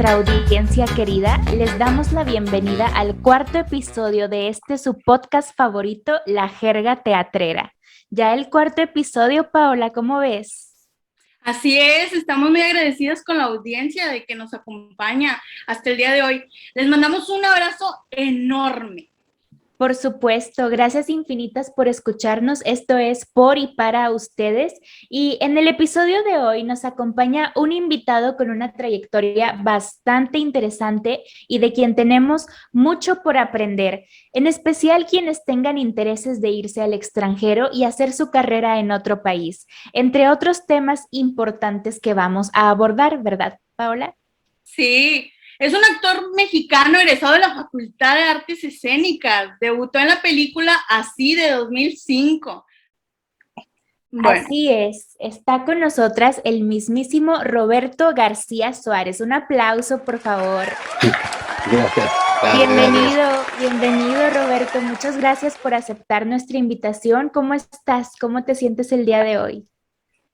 nuestra audiencia querida, les damos la bienvenida al cuarto episodio de su podcast favorito, La Jerga Teatrera. Ya el cuarto episodio, Paola, ¿cómo ves? Así es, estamos muy agradecidos con la audiencia de que nos acompaña hasta el día de hoy. Les mandamos un abrazo enorme. Por supuesto, gracias infinitas por escucharnos. Esto es por y para ustedes. Y en el episodio de hoy nos acompaña un invitado con una trayectoria bastante interesante y de quien tenemos mucho por aprender, en especial quienes tengan intereses de irse al extranjero y hacer su carrera en otro país, entre otros temas importantes que vamos a abordar, ¿verdad, Paola? Sí, es un actor mexicano egresado de la Facultad de Artes Escénicas. Debutó en la película Así de 2005. Bueno. Así es, está con nosotras el mismísimo Roberto García Suárez. Un aplauso, por favor. Gracias. Bienvenido, bienvenido Roberto. Muchas gracias por aceptar nuestra invitación. ¿Cómo estás? ¿Cómo te sientes el día de hoy?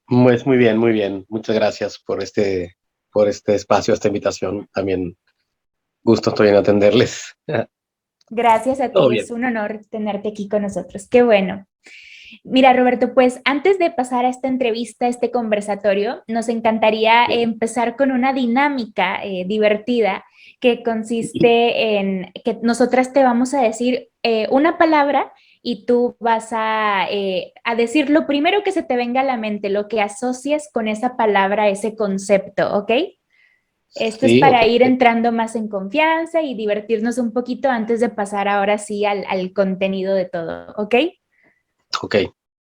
Pues muy bien, muy bien. Muchas gracias por este espacio, esta invitación. También gusto estoy en atenderles. Gracias a Todo ti, bien. es un honor tenerte aquí con nosotros. Qué bueno. Mira, Roberto, pues antes de pasar a esta entrevista, a este conversatorio, nos encantaría empezar con una dinámica divertida que consiste en que nosotras te vamos a decir una palabra y tú vas a decir lo primero que se te venga a la mente, lo que asocies con esa palabra, ese concepto, ¿ok? Esto es Sí, ok. para ir entrando más en confianza y divertirnos un poquito antes de pasar ahora sí al contenido de todo, ¿ok? Ok,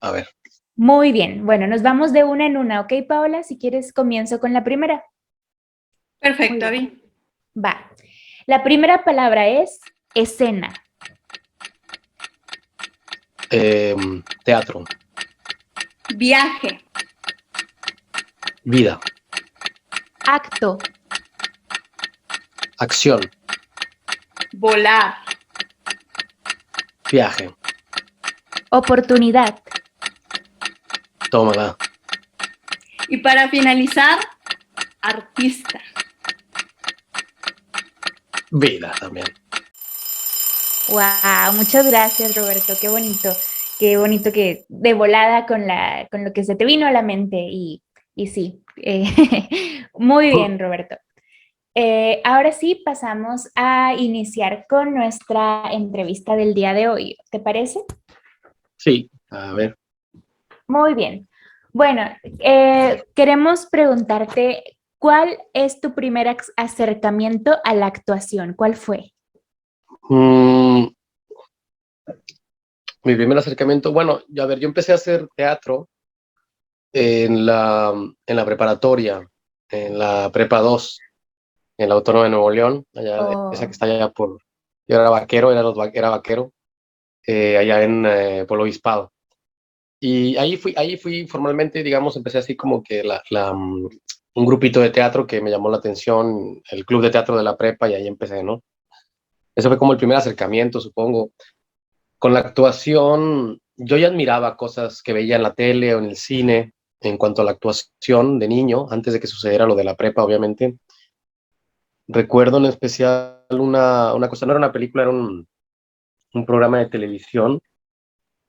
a ver. Muy bien, bueno, nos vamos de una en una, ¿ok, Paola? Si quieres, comienzo con la primera. Muy Perfecto, bien. Abby. Va. La primera palabra es escena, Teatro, Viaje, vida, acto, acción, volar, viaje, oportunidad, tómala, y para finalizar, artista. vida también. Wow, muchas gracias, Roberto. Qué bonito que de volada con lo que se te vino a la mente y sí, muy bien, Roberto. Ahora sí, pasamos a iniciar con nuestra entrevista del día de hoy. ¿Te parece? Sí, a ver. Muy bien. Bueno, queremos preguntarte, ¿cuál es tu primer acercamiento a la actuación? ¿Cuál fue? Mm, Mi primer acercamiento, bueno, a ver, yo empecé a hacer teatro en la preparatoria, en la prepa 2 en la Autónoma de Nuevo León, allá, esa que Oh, está allá por, yo era vaquero, era vaquero, allá por el Obispado. Y ahí fui formalmente, digamos, empecé así como que un grupito de teatro que me llamó la atención, el club de teatro de la prepa, y ahí empecé, ¿no? Eso fue como el primer acercamiento, supongo. Con la actuación, yo ya admiraba cosas que veía en la tele o en el cine en cuanto a la actuación de niño, antes de que sucediera lo de la prepa, obviamente. Recuerdo en especial una cosa, no era una película, era un programa de televisión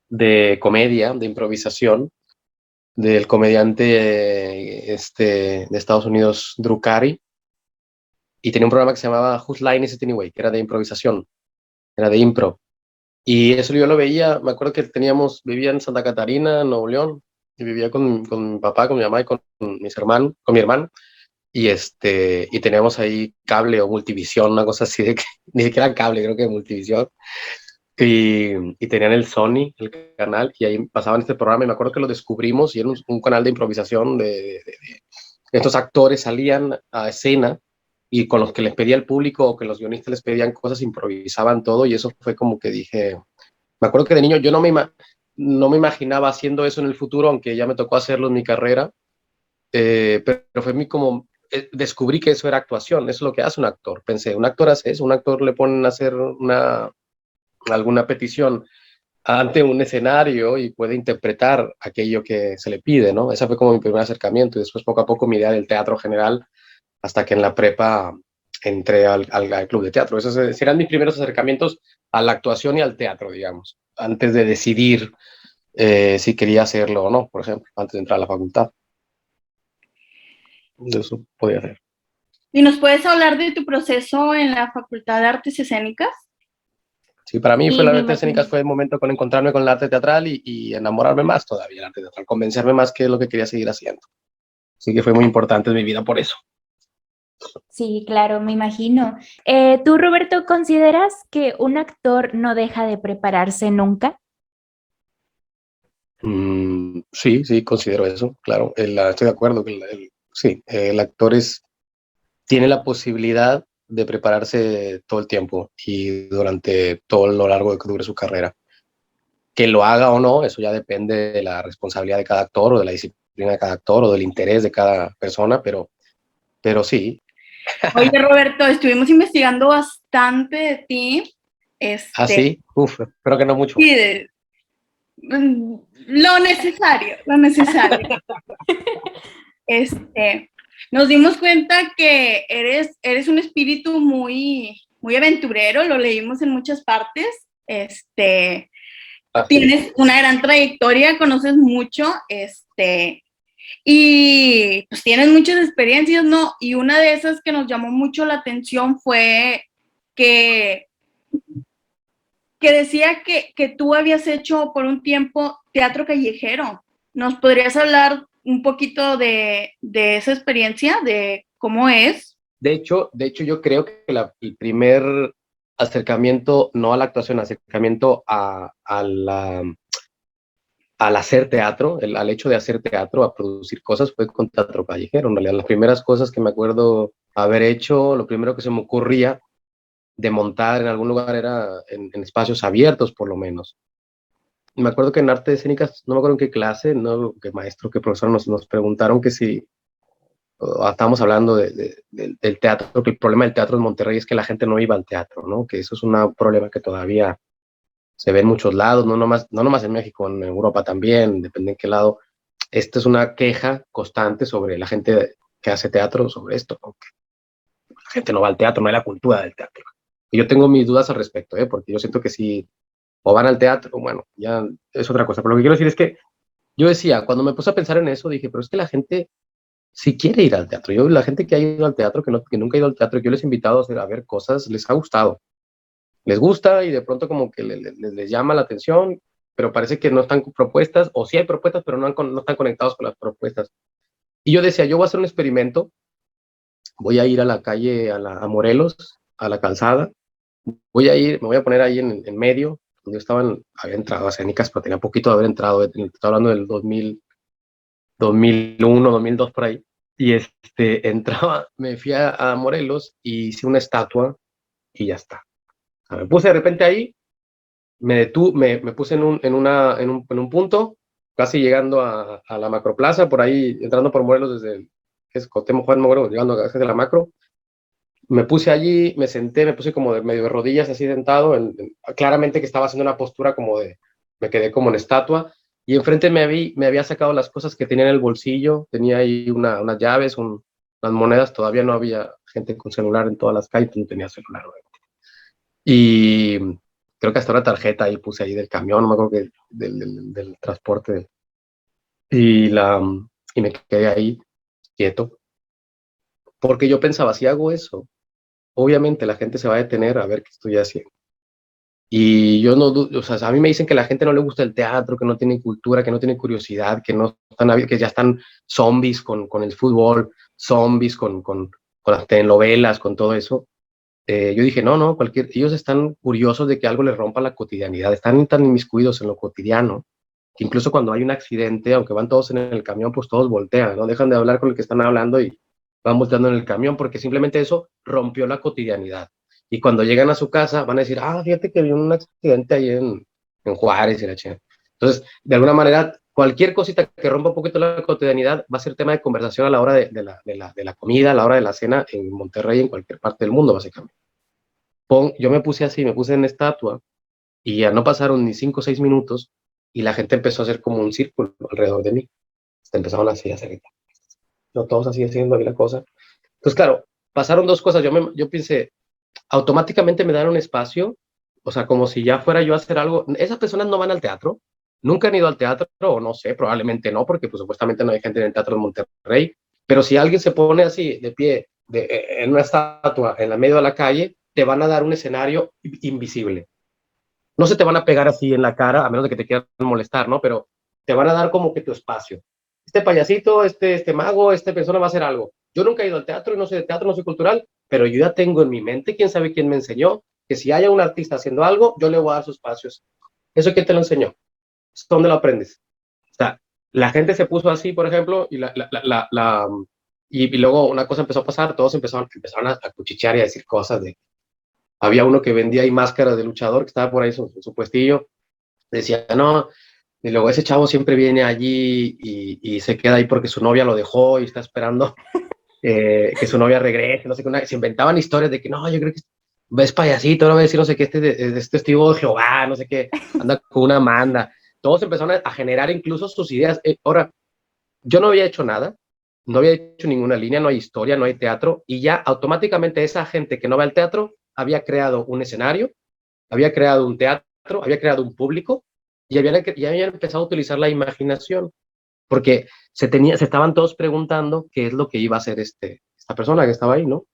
de comedia, de improvisación, del comediante de Estados Unidos, Drew Carey, y tenía un programa que se llamaba Whose Line Is It Anyway, que era de improvisación, era de impro. Y eso yo lo veía, me acuerdo que vivía en Santa Catarina, Nuevo León, y vivía con mi papá, con mi mamá y con mis hermanos, con mi hermano, y teníamos ahí cable o multivisión, una cosa así de que ni siquiera cable, creo que multivisión. Y tenían el Sony, el canal, y ahí pasaban este programa, y me acuerdo que lo descubrimos, y era un canal de improvisación estos actores salían a escena, y con los que les pedía el público, o que los guionistas les pedían cosas, improvisaban todo, y eso fue como que dije, me acuerdo que de niño yo no me imaginaba haciendo eso en el futuro, aunque ya me tocó hacerlo en mi carrera, pero fue como, descubrí que eso era actuación, eso es lo que hace un actor. Pensé, un actor hace eso, un actor le ponen a hacer alguna petición ante un escenario y puede interpretar aquello que se le pide, ¿no? Ese fue como mi primer acercamiento, y después poco a poco mi idea del teatro general, hasta que en la prepa entré al club de teatro. Esos eran mis primeros acercamientos a la actuación y al teatro, digamos, antes de decidir si quería hacerlo o no, por ejemplo, antes de entrar a la facultad. Eso podía hacer. ¿Y nos puedes hablar de tu proceso en la Facultad de Artes Escénicas? Sí, para mí Sí, fue las me artes escénicas, imagino. fue el momento con encontrarme con el arte teatral y enamorarme más todavía del arte teatral, convencerme más que es lo que quería seguir haciendo. Así que fue muy importante en mi vida por eso. Sí, claro, me imagino. ¿Tú, Roberto, consideras que un actor no deja de prepararse nunca? Sí, sí, considero eso, claro. Estoy de acuerdo que sí, el actor tiene la posibilidad de prepararse todo el tiempo y durante todo lo largo de que dure su carrera. Que lo haga o no, eso ya depende de la responsabilidad de cada actor o de la disciplina de cada actor o del interés de cada persona, pero sí. Oye, Roberto, estuvimos investigando bastante de ti. Ah, sí, espero que no mucho. Sí, lo necesario, lo necesario. Nos dimos cuenta que eres un espíritu muy, muy aventurero, lo leímos en muchas partes. Tienes una gran trayectoria, conoces mucho, y pues tienes muchas experiencias, ¿no? Y una de esas que nos llamó mucho la atención fue que, que decía que tú habías hecho por un tiempo teatro callejero. ¿Nos podrías hablar un poquito de esa experiencia, de cómo es? De hecho, yo creo que el primer acercamiento, no a la actuación, acercamiento al hacer teatro, al hecho de hacer teatro, a producir cosas, fue con teatro callejero. En realidad, las primeras cosas que me acuerdo haber hecho, lo primero que se me ocurría de montar en algún lugar era en espacios abiertos, por lo menos. Me acuerdo que en artes escénicas, no me acuerdo en qué clase, no, qué maestro, qué profesor nos preguntaron que si estábamos hablando del teatro, que el problema del teatro en Monterrey es que la gente no iba al teatro, ¿no? Que eso es un problema que todavía se ve en muchos lados, no nomás en México, en Europa también, depende en qué lado. Esta es una queja constante sobre la gente que hace teatro, sobre esto, ¿no? Que la gente no va al teatro, no hay la cultura del teatro. Y yo tengo mis dudas al respecto, porque yo siento que si o van al teatro, bueno, ya es otra cosa. Pero lo que quiero decir es que yo decía, cuando me puse a pensar en eso, dije, pero es que la gente si quiere ir al teatro. La gente que ha ido al teatro, que nunca ha ido al teatro, que yo les he invitado a ver cosas, les ha gustado. Les gusta y de pronto como que les llama la atención, pero parece que no están con propuestas, o sí hay propuestas, pero no están conectados con las propuestas. Y yo decía, yo voy a hacer un experimento, voy a ir a la calle, a Morelos, a la calzada, me voy a poner ahí en medio, donde había entrado a escénicas, pero tenía poquito de haber entrado, estoy hablando del 2001, 2002 por ahí. Y entraba, me fui a Morelos y hice una estatua y ya está. O sea, me puse de repente ahí, me puse en un punto, casi llegando a la macroplaza, por ahí, entrando por Morelos desde que es Cuauhtémoc Juan Morelos, llegando a de la macro. Me puse allí, me senté, me puse como de medio de rodillas así sentado, claramente que estaba haciendo una postura me quedé como en estatua, y enfrente me había sacado las cosas que tenía en el bolsillo, tenía ahí unas llaves, unas monedas, todavía no había gente con celular en todas las calles, no tenía celular. Y creo que hasta una tarjeta ahí puse ahí del camión, no me acuerdo que del transporte, y, y me quedé ahí quieto, porque yo pensaba, si hago eso, obviamente la gente se va a detener a ver qué estoy haciendo. Y yo no, o sea, a mí me dicen que a la gente no le gusta el teatro, que no tiene cultura, que no tiene curiosidad, que ya están zombies con el fútbol, zombies con las telenovelas, con todo eso. Yo dije, no, ellos están curiosos de que algo les rompa la cotidianidad, están tan inmiscuidos en lo cotidiano, que incluso cuando hay un accidente, aunque van todos en el camión, pues todos voltean, no dejan de hablar con el que están hablando y van volteando en el camión, porque simplemente eso rompió la cotidianidad. Y cuando llegan a su casa van a decir, fíjate que vi un accidente ahí en Juárez y la chingada. Entonces, de alguna manera, cualquier cosita que rompa un poquito la cotidianidad va a ser tema de conversación a la hora de la comida, a la hora de la cena en Monterrey, en cualquier parte del mundo, básicamente. Yo me puse así, me puse en estatua y ya no pasaron ni 5 o 6 minutos y la gente empezó a hacer como un círculo alrededor de mí. Empezaron así a hacer, no todos así haciendo ahí la cosa. Entonces, claro, pasaron dos cosas. Yo pensé, automáticamente me dan un espacio, o sea, como si ya fuera yo a hacer algo. Esas personas no van al teatro, nunca han ido al teatro, o no sé, probablemente no, porque pues supuestamente no hay gente en el teatro de Monterrey, pero si alguien se pone así, de pie, en una estatua, en la medio de la calle, te van a dar un escenario invisible. No se te van a pegar así en la cara, a menos de que te quieran molestar, ¿no? Pero te van a dar como que tu espacio. Este payasito, este mago, esta persona va a hacer algo. Yo nunca he ido al teatro, no soy de teatro, no soy cultural, pero yo ya tengo en mi mente, quién sabe quién me enseñó, que si haya un artista haciendo algo, yo le voy a dar sus espacios. ¿Eso quién te lo enseñó? ¿Dónde lo aprendes? O sea, la gente se puso así, por ejemplo, y luego una cosa empezó a pasar, todos empezaron a cuchichear y a decir cosas de... Había uno que vendía ahí máscaras de luchador, que estaba por ahí en su puestillo, decía, no, y luego ese chavo siempre viene allí y se queda ahí porque su novia lo dejó y está esperando que su novia regrese, no sé qué, se inventaban historias de que no, yo creo que ves payasito, no voy a decir no sé qué, este testigo de Jehová, no sé qué, anda con una manda. Todos empezaron a generar incluso sus ideas. Ahora, yo no había hecho nada, no había hecho ninguna línea, no hay historia, no hay teatro, y ya automáticamente esa gente que no va al teatro había creado un escenario, había creado un teatro, había creado un público, y ya habían empezado a utilizar la imaginación, porque se estaban todos preguntando qué es lo que iba a hacer esta persona que estaba ahí, ¿no?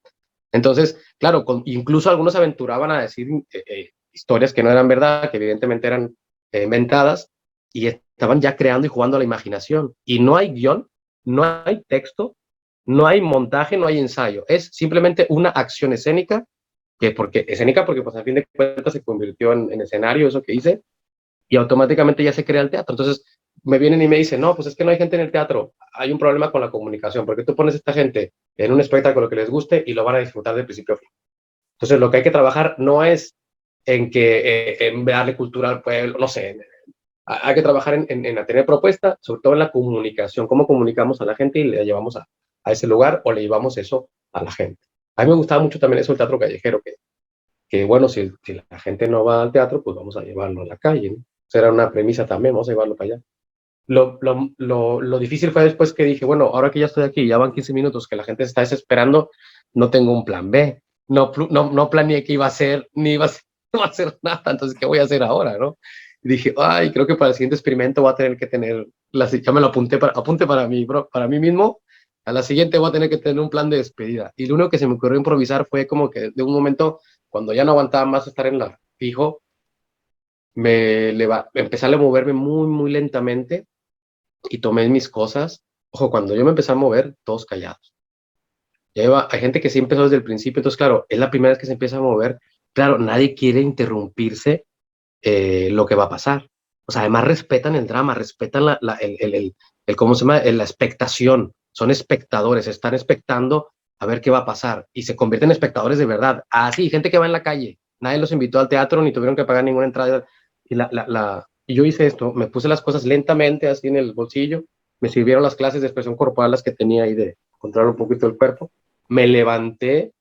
Entonces, claro, incluso algunos aventuraban a decir historias que no eran verdad, que evidentemente eran inventadas, y estaban ya creando y jugando a la imaginación. Y no hay guión, no hay texto, no hay montaje, no hay ensayo. Es simplemente una acción escénica, porque pues a fin de cuentas se convirtió en escenario eso que hice, y automáticamente ya se crea el teatro. Entonces me vienen y me dicen, no, pues es que no hay gente en el teatro, hay un problema con la comunicación, porque tú pones a esta gente en un espectáculo que les guste y lo van a disfrutar de principio a fin. Entonces lo que hay que trabajar no es en darle cultura al pueblo, no sé, hay que trabajar en tener propuesta, sobre todo en la comunicación, cómo comunicamos a la gente y le llevamos a ese lugar o le llevamos eso a la gente. A mí me gustaba mucho también eso el teatro callejero, que bueno, si la gente no va al teatro, pues vamos a llevarlo a la calle, ¿no? Esa era una premisa también, vamos a llevarlo para allá. Lo difícil fue después que dije, bueno, ahora que ya estoy aquí, ya van 15 minutos, que la gente se está desesperando, no tengo un plan B, no planeé qué iba a hacer, ni iba a hacer, no va a hacer nada, entonces, ¿qué voy a hacer ahora, no? Y dije, ay, creo que para el siguiente experimento voy a tener que tener, ya me lo apunte para mí, para mí mismo, a la siguiente voy a tener que tener un plan de despedida. Y lo único que se me ocurrió improvisar fue como que de un momento, cuando ya no aguantaba más estar en la fijo, empecé a moverme muy, muy lentamente y tomé mis cosas. Ojo, cuando yo me empecé a mover, todos callados. Hay gente que sí empezó desde el principio, entonces, claro, es la primera vez que se empieza a mover. Claro, nadie quiere interrumpirse lo que va a pasar. O sea, además respetan el drama, respetan ¿cómo se llama? La expectación. Son espectadores, están expectando a ver qué va a pasar y se convierten en espectadores de verdad. Ah, sí, gente que va en la calle. Nadie los invitó al teatro ni tuvieron que pagar ninguna entrada. Y yo hice esto, me puse las cosas lentamente así en el bolsillo, me sirvieron las clases de expresión corporal, las que tenía ahí de controlar un poquito el cuerpo, me levanté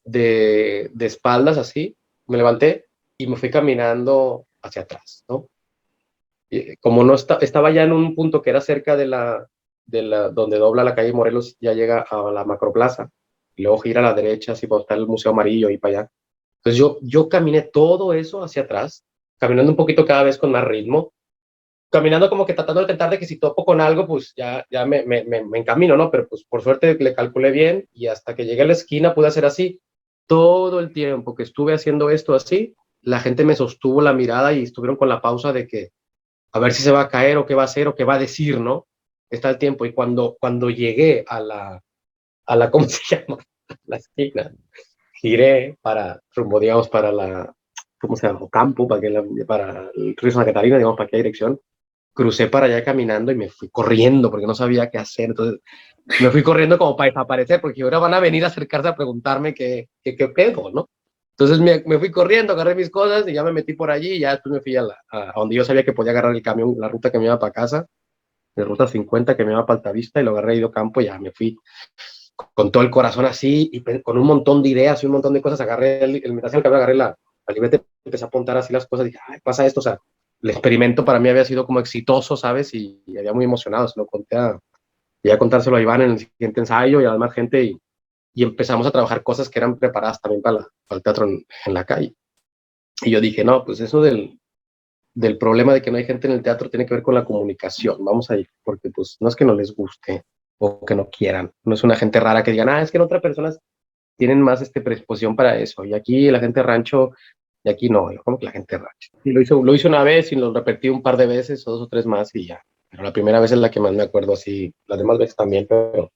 de espaldas así, me levanté y me fui caminando hacia atrás, ¿no? Y como no estaba ya en un punto que era cerca donde dobla la calle Morelos, ya llega a la Macroplaza, y luego gira a la derecha, así para estar el Museo Amarillo y para allá. Entonces yo caminé todo eso hacia atrás, caminando un poquito cada vez con más ritmo, caminando como que tratando de tentar de que si topo con algo, pues ya me encamino, ¿no? Pero pues por suerte le calculé bien y hasta que llegué a la esquina pude hacer así. Todo el tiempo que estuve haciendo esto así, la gente me sostuvo la mirada y estuvieron con la pausa de que a ver si se va a caer o qué va a hacer o qué va a decir, ¿no? Está el tiempo. Y cuando llegué ¿cómo se llama? La esquina, giré rumbo, digamos, para ¿cómo se llama? Campo, para el Río Santa Catarina, digamos, para qué dirección. Crucé para allá caminando y me fui corriendo porque no sabía qué hacer. Entonces me fui corriendo como para desaparecer porque ahora van a venir a acercarse a preguntarme qué pedo, ¿no? Entonces me fui corriendo, agarré mis cosas y ya me metí por allí y ya después me fui a donde yo sabía que podía agarrar el camión, la ruta que me iba para casa, de ruta 50 que me iba para Altavista y lo agarré ido campo y ya me fui con todo el corazón así y con un montón de ideas y un montón de cosas. Agarré mientras el camión agarré la libreta, empecé a apuntar así las cosas y dije, ay, pasa esto, o sea, el experimento para mí había sido como exitoso, ¿sabes? Y había muy emocionado, se lo conté ya contárselo a Iván en el siguiente ensayo y a la demás gente y empezamos a trabajar cosas que eran preparadas también para el teatro en la calle. Y yo dije, no, pues eso del problema de que no hay gente en el teatro tiene que ver con la comunicación. Vamos a ir, porque pues no es que no les guste o que no quieran. No es una gente rara que digan, es que en otras personas tienen más predisposición para eso. Y aquí la gente rancho, y aquí no, yo como que la gente rancho. Y lo hice una vez y lo repetí un par de veces, o 2 o 3 más y ya. Pero la primera vez es la que más me acuerdo así. Las demás veces también, pero...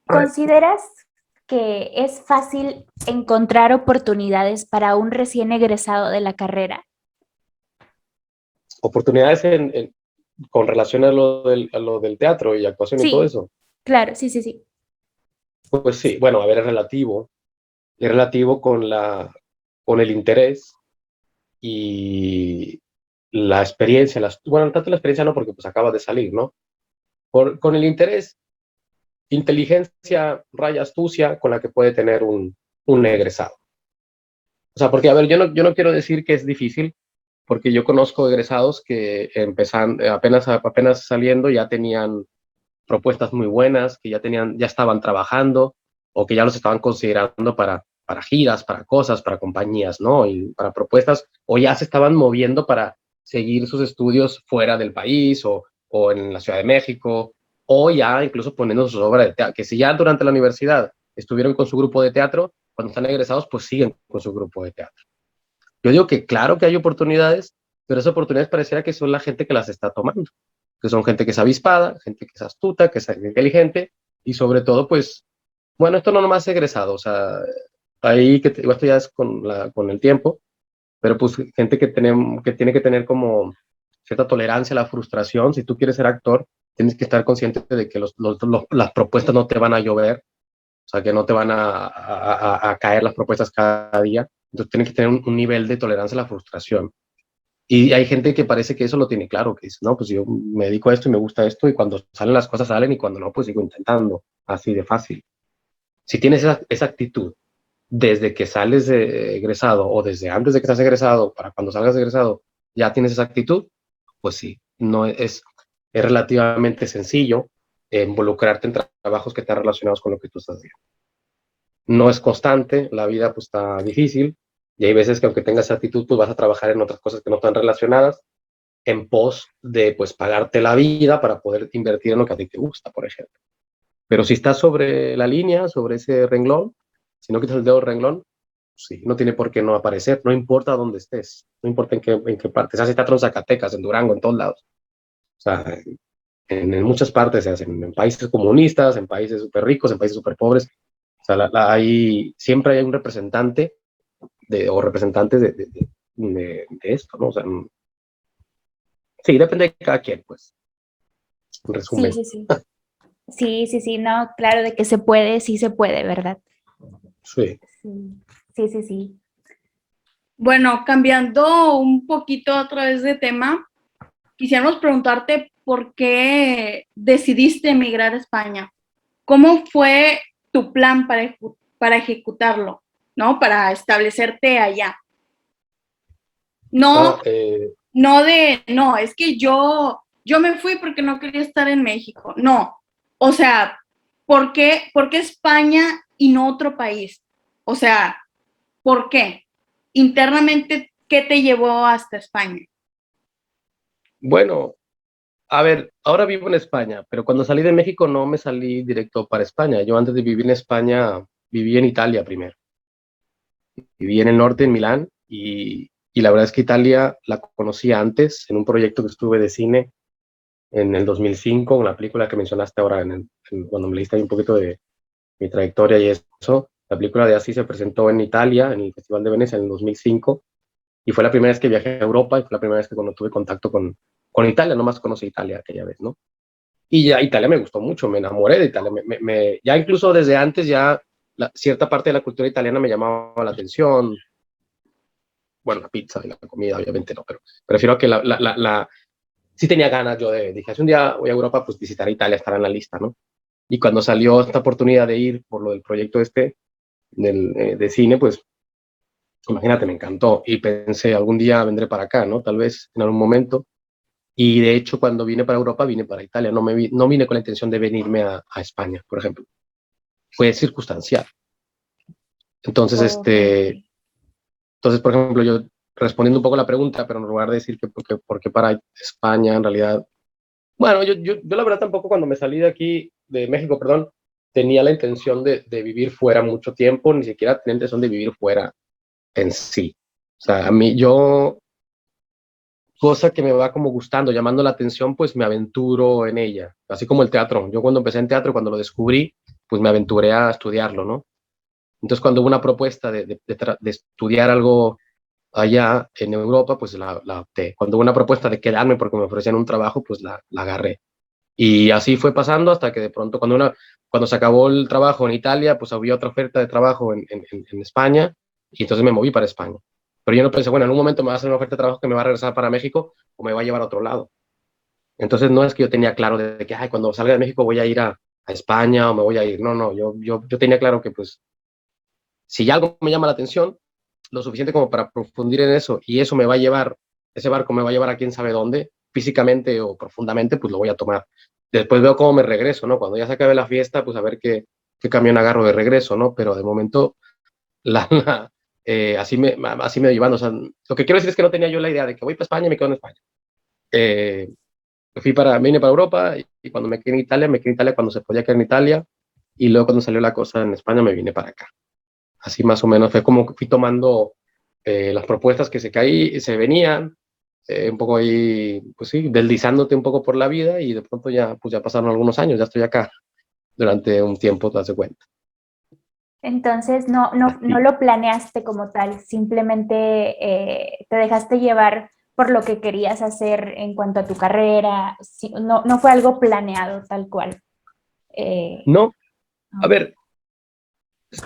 ¿Consideras que es fácil encontrar oportunidades para un recién egresado de la carrera? Oportunidades con relación a lo del teatro y actuación y todo Sí, eso. claro, sí, sí, sí. Pues sí, bueno, a ver, es relativo con el interés y la experiencia, bueno, tanto la experiencia no, porque pues acaba de salir, ¿no? Con el interés, inteligencia, raya astucia con la que puede tener un egresado. O sea, porque, a ver, yo no quiero decir que es difícil, porque yo conozco egresados que apenas saliendo ya tenían propuestas muy buenas, que ya estaban trabajando o que ya los estaban considerando para giras, para cosas, para compañías, ¿no? Y para propuestas, o ya se estaban moviendo para seguir sus estudios fuera del país o en la Ciudad de México, o ya incluso poniendo sus obras de teatro, que si ya durante la universidad estuvieron con su grupo de teatro, cuando están egresados, pues siguen con su grupo de teatro. Yo digo que claro que hay oportunidades, pero esas oportunidades pareciera que son la gente que las está tomando, que son gente que es avispada, gente que es astuta, que es inteligente y sobre todo, pues, bueno, esto no nomás es egresado, o sea, ahí esto ya es con el tiempo, pero pues gente que tiene que tener como cierta tolerancia a la frustración. Si tú quieres ser actor, tienes que estar consciente de que las propuestas no te van a llover, o sea, que no te van a caer las propuestas cada día. Entonces tienes que tener un nivel de tolerancia a la frustración. Y hay gente que parece que eso lo tiene claro, que dice, no, pues yo me dedico a esto y me gusta esto y cuando salen las cosas salen y cuando no, pues sigo intentando, así de fácil. Si tienes esa actitud desde que sales de egresado o desde antes de que estás egresado, para cuando salgas de egresado, ya tienes esa actitud, pues sí, no es relativamente sencillo involucrarte en trabajos que están relacionados con lo que tú estás haciendo. No es constante, la vida pues está difícil y hay veces que aunque tengas esa actitud, pues vas a trabajar en otras cosas que no están relacionadas en pos de pues pagarte la vida para poder invertir en lo que a ti te gusta, por ejemplo. Pero si estás sobre la línea, sobre ese renglón, si no quitas el dedo del renglón, sí, no tiene por qué no aparecer, no importa dónde estés, no importa en qué parte, se hace teatro en Zacatecas, en Durango, en todos lados. O sea, en muchas partes se hacen, en países comunistas, en países súper ricos, en países súper pobres. O sea, siempre hay un representante o representantes de esto, ¿no? O sea, sí, depende de cada quien, pues, en Sí, resumen. sí, sí. Sí, sí, sí, no, claro, de que se puede, sí se puede, ¿verdad? Sí. Sí, sí, sí, sí. Bueno, cambiando un poquito otra vez de tema, quisiéramos preguntarte por qué decidiste emigrar a España. ¿Cómo fue tu plan para ejecutarlo, ¿no? Para establecerte allá. No, Ah, no, es que yo me fui porque no quería estar en México. No, o sea, ¿por qué España y no otro país? O sea, ¿por qué? Internamente, ¿qué te llevó hasta España? bueno, a ver, ahora vivo en España, pero cuando salí de México no me salí directo para España. Yo antes de vivir en España, viví en Italia primero. Viví en el norte, en Milán, y la verdad es que Italia la conocía antes en un proyecto que estuve de cine en el 2005, una película que mencionaste ahora cuando me leíste ahí un poquito de mi trayectoria y eso. La película de Así se presentó en Italia, en el Festival de Venecia en el 2005, y fue la primera vez que viajé a Europa y fue la primera vez que cuando tuve contacto con Italia, nomás conocí Italia aquella vez, ¿no? Y ya Italia me gustó mucho, me enamoré de Italia. Ya incluso desde antes ya cierta parte de la cultura italiana me llamaba la atención. Bueno, la pizza y la comida, obviamente no, pero prefiero que sí tenía ganas yo dije, si un día voy a Europa, pues visitar Italia, estará en la lista, ¿no? Y cuando salió esta oportunidad de ir por lo del proyecto de cine, pues imagínate, me encantó y pensé, algún día vendré para acá, ¿no? Tal vez en algún momento. Y de hecho, cuando vine para Europa, vine para Italia. No vine con la intención de venirme a España, por ejemplo. fue circunstancial. Entonces, Ok. entonces, por ejemplo, yo respondiendo un poco a la pregunta, pero en lugar de decir que por qué para España, en realidad, bueno, yo la verdad tampoco cuando me salí de aquí, de México, perdón, tenía la intención de vivir fuera mucho tiempo, ni siquiera tenía intención de vivir fuera en sí. O sea, a mí, yo, cosa que me va como gustando, llamando la atención, pues me aventuro en ella. Así como el teatro. Yo cuando empecé en teatro, cuando lo descubrí, pues me aventuré a estudiarlo, ¿no? Entonces, cuando hubo una propuesta de estudiar algo allá en Europa, pues la opté. Cuando hubo una propuesta de quedarme porque me ofrecían un trabajo, pues la agarré. Y así fue pasando hasta que de pronto, cuando se acabó el trabajo en Italia, pues había otra oferta de trabajo en España y entonces me moví para España. Pero yo no pensé, bueno, en un momento me va a hacer una oferta de trabajo que me va a regresar para México o me va a llevar a otro lado. Entonces no es que yo tenía claro de que, ay, cuando salga de México voy a ir a España o me voy a ir. No, no, yo tenía claro que pues si algo me llama la atención, lo suficiente como para profundir en eso y eso me va a llevar, ese barco me va a llevar a quién sabe dónde, físicamente o profundamente, pues lo voy a tomar. Después veo cómo me regreso, ¿no? Cuando ya se acabe la fiesta, pues a ver qué camión agarro de regreso, ¿no? Pero de momento, así me iba llevando. O sea, lo que quiero decir es que no tenía yo la idea de que voy para España y me quedo en España. Eh, vine para Europa y cuando me quedé en Italia cuando se podía quedar en Italia y luego cuando salió la cosa en España me vine para acá. Así más o menos fue como que fui tomando las propuestas que se venían, un poco ahí, pues sí, deslizándote un poco por la vida y de pronto ya, pues ya pasaron algunos años, ya estoy acá durante un tiempo, te das cuenta. Entonces no Sí. lo planeaste como tal, simplemente te dejaste llevar por lo que querías hacer en cuanto a tu carrera, sí, no fue algo planeado tal cual. Eh, No, a ok. ver,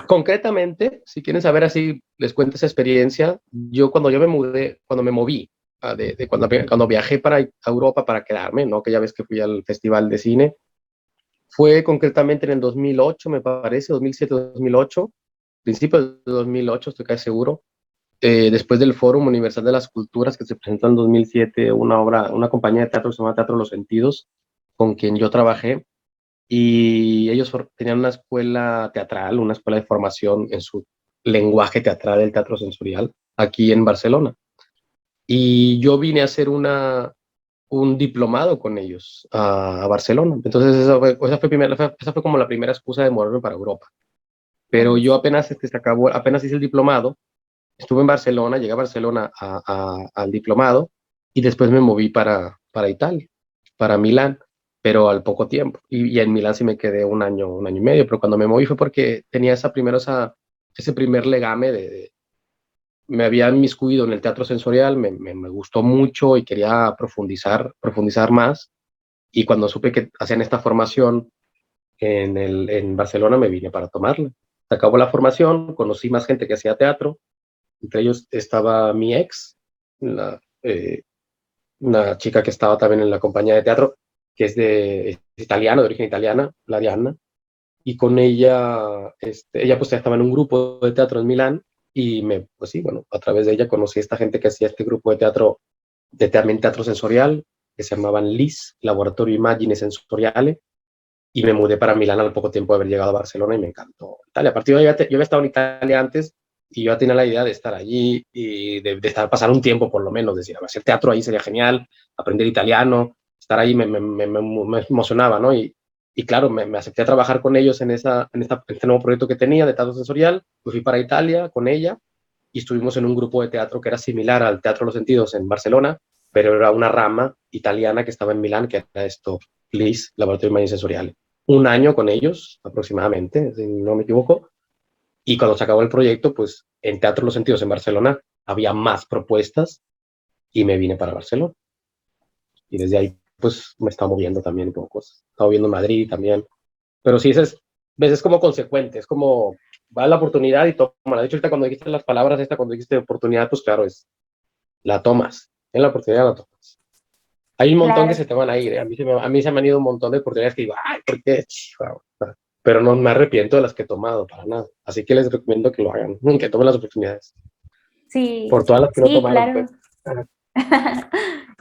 concretamente, si quieren saber así, les cuento esa experiencia. Cuando yo me mudé, cuando me moví, cuando viajé para Europa para quedarme, ¿no? Que ya ves que fui al Festival de Cine, fue concretamente en el 2008, me parece, 2007, 2008, principios de 2008, estoy casi seguro. Después del Fórum Universal de las Culturas que se presentó en 2007, una compañía de teatro que se llama Teatro Los Sentidos, con quien yo trabajé, y ellos tenían una escuela teatral, una escuela de formación en su lenguaje teatral del teatro sensorial, aquí en Barcelona. Y yo vine a hacer un diplomado con ellos a Barcelona. Entonces esa fue como la primera excusa de moverme para Europa. Pero yo apenas hice el diplomado, estuve en Barcelona, llegué a Barcelona al diplomado y después me moví para Italia, para Milán, pero al poco tiempo. Y en Milán sí me quedé un año y medio, pero cuando me moví fue porque tenía ese primer legame me había inmiscuido en el teatro sensorial, me gustó mucho y quería profundizar más. Y cuando supe que hacían esta formación en Barcelona, me vine para tomarla. Se acabó la formación, conocí más gente que hacía teatro, entre ellos estaba mi ex, una, eh, una chica que estaba también en la compañía de teatro, que es italiana, de origen italiana, la Diana, y con ella pues ya estaba en un grupo de teatro en Milán, y pues sí, bueno, a través de ella conocí a esta gente que hacía este grupo de teatro, también teatro sensorial, que se llamaban LIS, Laboratorio Immagine Sensoriale, y me mudé para Milán al poco tiempo de haber llegado a Barcelona y me encantó Italia. A partir de ahí, yo había estado en Italia antes y yo ya tenía la idea de estar allí y pasar un tiempo por lo menos, decir, hacer teatro ahí sería genial, aprender italiano, estar ahí me emocionaba, ¿no? Y claro, me acepté a trabajar con ellos en este nuevo proyecto que tenía de teatro sensorial, pues fui para Italia con ella y estuvimos en un grupo de teatro que era similar al Teatro Los Sentidos en Barcelona, pero era una rama italiana que estaba en Milán, que era esto, LIS, Laboratorio de Imagen Sensorial. Un año con ellos aproximadamente, si no me equivoco, y cuando se acabó el proyecto, pues en Teatro Los Sentidos en Barcelona había más propuestas y me vine para Barcelona. Y desde ahí, pues me estaba moviendo también un poco. Estaba viendo Madrid también. Pero sí, es como consecuente, es como va la oportunidad y toma. De hecho, ahorita cuando dijiste las palabras, cuando dijiste oportunidad, pues claro, la tomas. En la oportunidad la tomas. Hay un montón que Claro. se te van a ir. ¿Eh? A mí se me han ido un montón de oportunidades que digo, ay, ¿por qué? Pero no me arrepiento de las que he tomado, para nada. Así que les recomiendo que lo hagan, que tomen las oportunidades. Sí, Por todas las que no sí, tomaron, claro. pues. Ajá.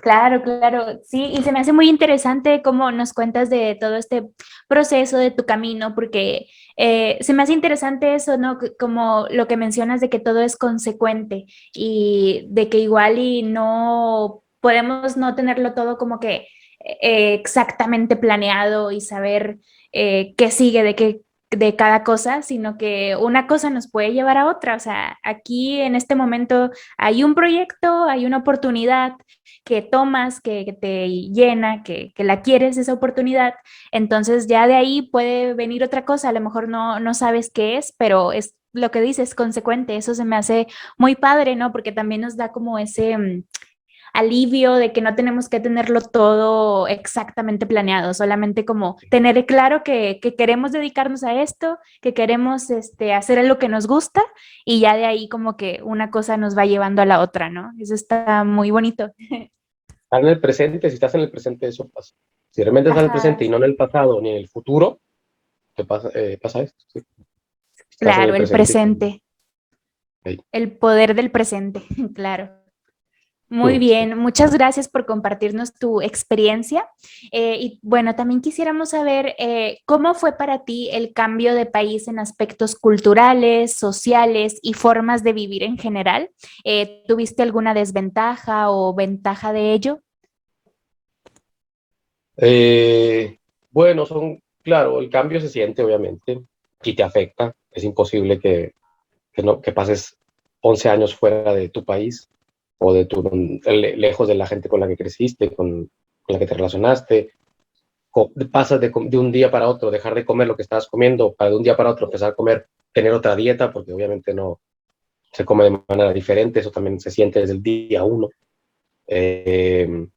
Claro, claro, sí, y se me hace muy interesante cómo nos cuentas de todo este proceso de tu camino, porque se me hace interesante eso, ¿no? Como lo que mencionas de que todo es consecuente y de que igual y no podemos no tenerlo todo como que exactamente planeado y saber qué sigue de cada cosa, sino que una cosa nos puede llevar a otra. O sea, aquí en este momento hay un proyecto, hay una oportunidad que tomas, que te llena, que la quieres esa oportunidad, entonces ya de ahí puede venir otra cosa, a lo mejor no sabes qué es, pero es lo que dices, consecuente, eso se me hace muy padre, ¿no? Porque también nos da como ese alivio de que no tenemos que tenerlo todo exactamente planeado, solamente como tener claro que queremos dedicarnos a esto, que queremos hacer lo que nos gusta y ya de ahí como que una cosa nos va llevando a la otra, ¿no? Eso está muy bonito. Estar en el presente, si estás en el presente, eso pasa. Si realmente estás en el Ajá, presente y no en el pasado ni en el futuro, te pasa, pasa esto. ¿Sí? Estás en el claro, el presente. presente, Sí. el poder del presente, claro. Muy Sí. bien, muchas gracias por compartirnos tu experiencia. Y bueno, también quisiéramos saber cómo fue para ti el cambio de país en aspectos culturales, sociales y formas de vivir en general. ¿Tuviste alguna desventaja o ventaja de ello? Eh, bueno, claro, el cambio se siente obviamente y te afecta. Es imposible que pases 11 años fuera de tu país o lejos de la gente con la que creciste, con la que te relacionaste. Pasas de un día para otro, dejar de comer lo que estabas comiendo, para de un día para otro empezar a comer, tener otra dieta, porque obviamente no se come de manera diferente, eso también se siente desde el día uno. Eh,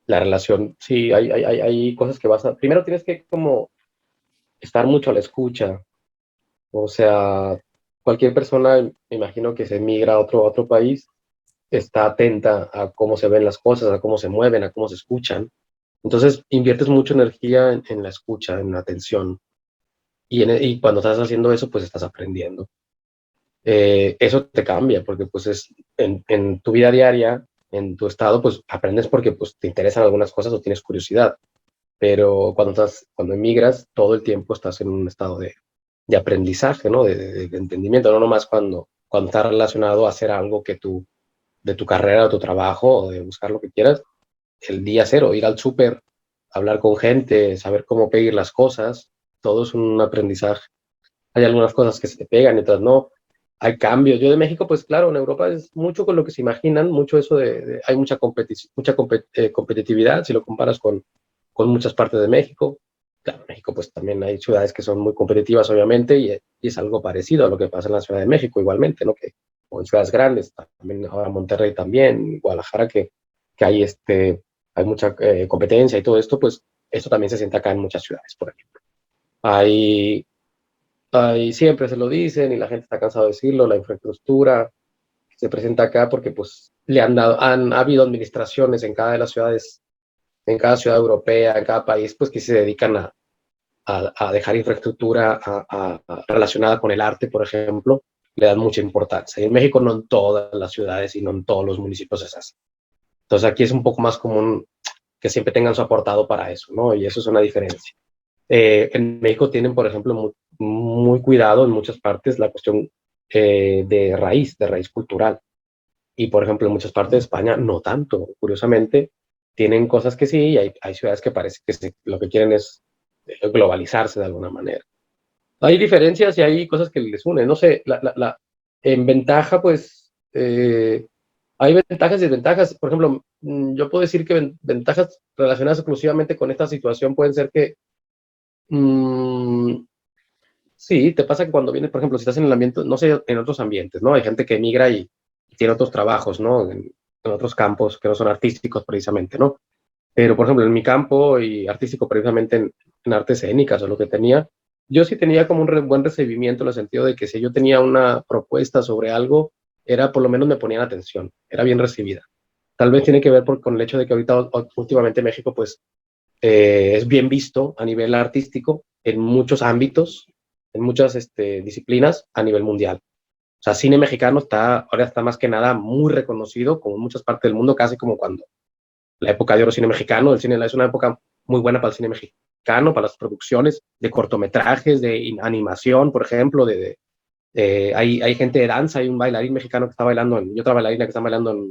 la relación, sí, hay cosas que primero tienes que como estar mucho a la escucha, o sea, cualquier persona, me imagino que se emigra a otro país, está atenta a cómo se ven las cosas, a cómo se mueven, a cómo se escuchan. Entonces, inviertes mucha energía en la escucha, en la atención. Y cuando estás haciendo eso, pues estás aprendiendo. Eso te cambia, porque pues en tu vida diaria, en tu estado, pues aprendes porque pues te interesan algunas cosas o tienes curiosidad. Pero cuando emigras, todo el tiempo estás en un estado de aprendizaje, ¿no? De entendimiento, no nomás cuando estás relacionado a hacer algo de tu carrera o tu trabajo o de buscar lo que quieras, el día cero, ir al súper, hablar con gente, saber cómo pedir las cosas, todo es un aprendizaje. Hay algunas cosas que se te pegan y otras no. Hay cambios. Yo de México, pues claro, en Europa es mucho con lo que se imaginan, mucho eso hay mucha, competitividad si lo comparas con muchas partes de México. Claro, en México pues también hay ciudades que son muy competitivas, obviamente, y es algo parecido a lo que pasa en la Ciudad de México, igualmente, ¿no? O en ciudades grandes, también ahora Monterrey también, Guadalajara, que hay mucha competencia y todo esto, pues esto también se siente acá en muchas ciudades, por ejemplo. Hay siempre se lo dicen y la gente está cansada de decirlo, la infraestructura se presenta acá porque pues ha habido administraciones en cada de las ciudades, en cada ciudad europea, en cada país, pues que se dedican a dejar infraestructura relacionada con el arte, por ejemplo, le dan mucha importancia. Y en México no en todas las ciudades y no en todos los municipios es así. Entonces aquí es un poco más común que siempre tengan su aportado para eso, ¿no? Y eso es una diferencia. En México tienen, por ejemplo, muy cuidado en muchas partes la cuestión de raíz cultural. Y, por ejemplo, en muchas partes de España no tanto. Curiosamente, tienen cosas que sí, y hay ciudades que parece que lo que quieren es globalizarse de alguna manera. Hay diferencias y hay cosas que les unen. No sé, en ventaja, pues, hay ventajas y desventajas. Por ejemplo, yo puedo decir que ventajas relacionadas exclusivamente con esta situación pueden ser que Mm, sí, te pasa que cuando vienes, por ejemplo, si estás en el ambiente, no sé, en otros ambientes, ¿no? Hay gente que emigra y tiene otros trabajos, ¿no? En otros campos que no son artísticos precisamente, ¿no? Pero, por ejemplo, en mi campo y artístico precisamente en artes escénicas o lo que tenía, yo sí tenía como un buen recibimiento en el sentido de que si yo tenía una propuesta sobre algo, por lo menos me ponían atención, era bien recibida. Tal vez tiene que ver con el hecho de que ahorita, últimamente México, pues, es bien visto a nivel artístico en muchos ámbitos, en muchas disciplinas a nivel mundial. O sea, cine mexicano ahora está más que nada muy reconocido, como en muchas partes del mundo, casi como cuando la época de oro cine mexicano. El cine es una época muy buena para el cine mexicano, para las producciones de cortometrajes, de animación, por ejemplo, hay gente de danza, hay un bailarín mexicano que está bailando, y otra bailarina que está bailando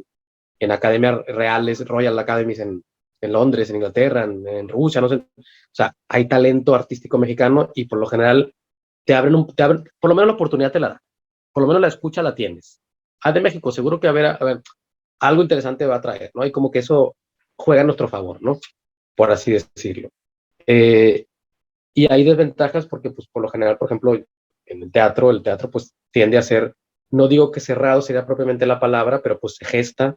en academias reales, Royal Academies en Londres, en Inglaterra, en Rusia, no sé. O sea, hay talento artístico mexicano y por lo general te abren, por lo menos la oportunidad te la da, por lo menos la escucha la tienes. De México, seguro que a ver, algo interesante va a traer, ¿no? Y como que eso juega a nuestro favor, ¿no? Por así decirlo. Eh, y hay desventajas porque, pues, por lo general, por ejemplo, en el teatro, pues, tiende a ser, no digo que cerrado sería propiamente la palabra, pero pues se gesta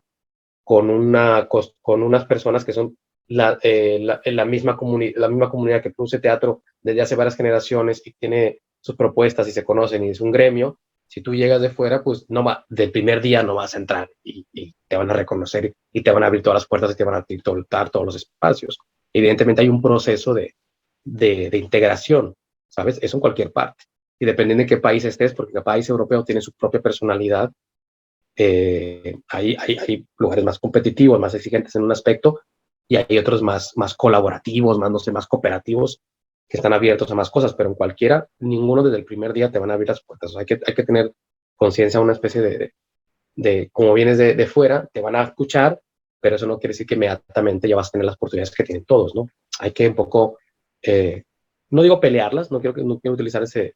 con unas personas que son la misma comunidad que produce teatro desde hace varias generaciones y tiene sus propuestas y se conocen y es un gremio. Si tú llegas de fuera, pues del primer día no vas a entrar y te van a reconocer y te van a abrir todas las puertas y te van a titular todos los espacios. Evidentemente hay un proceso de integración, ¿sabes? Eso en cualquier parte. Y dependiendo de qué país estés, porque cada país europeo tiene su propia personalidad, hay lugares más competitivos, más exigentes en un aspecto, y hay otros más colaborativos, más, no sé, más cooperativos, que están abiertos a más cosas, pero en cualquiera, ninguno desde el primer día te van a abrir las puertas. O sea, hay que tener conciencia, una especie como vienes de fuera, te van a escuchar, pero eso no quiere decir que inmediatamente ya vas a tener las oportunidades que tienen todos, ¿no? Hay que un poco, no digo pelearlas, no quiero utilizar ese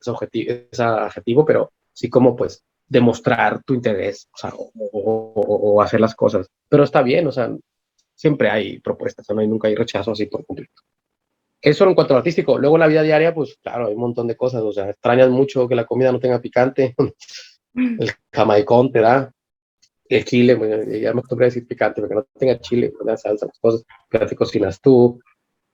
adjetivo, pero sí como pues demostrar tu interés, o sea, o hacer las cosas. Pero está bien, o sea, siempre hay propuestas, ¿no? Y nunca hay rechazo así por completo. Eso en cuanto al artístico. Luego en la vida diaria, pues claro, hay un montón de cosas, o sea, extrañas mucho que la comida no tenga picante, el jamaicón te da, el chile, bueno, ya me acostumbré a decir picante, porque no tenga chile, una salsa, las cosas que te cocinas tú.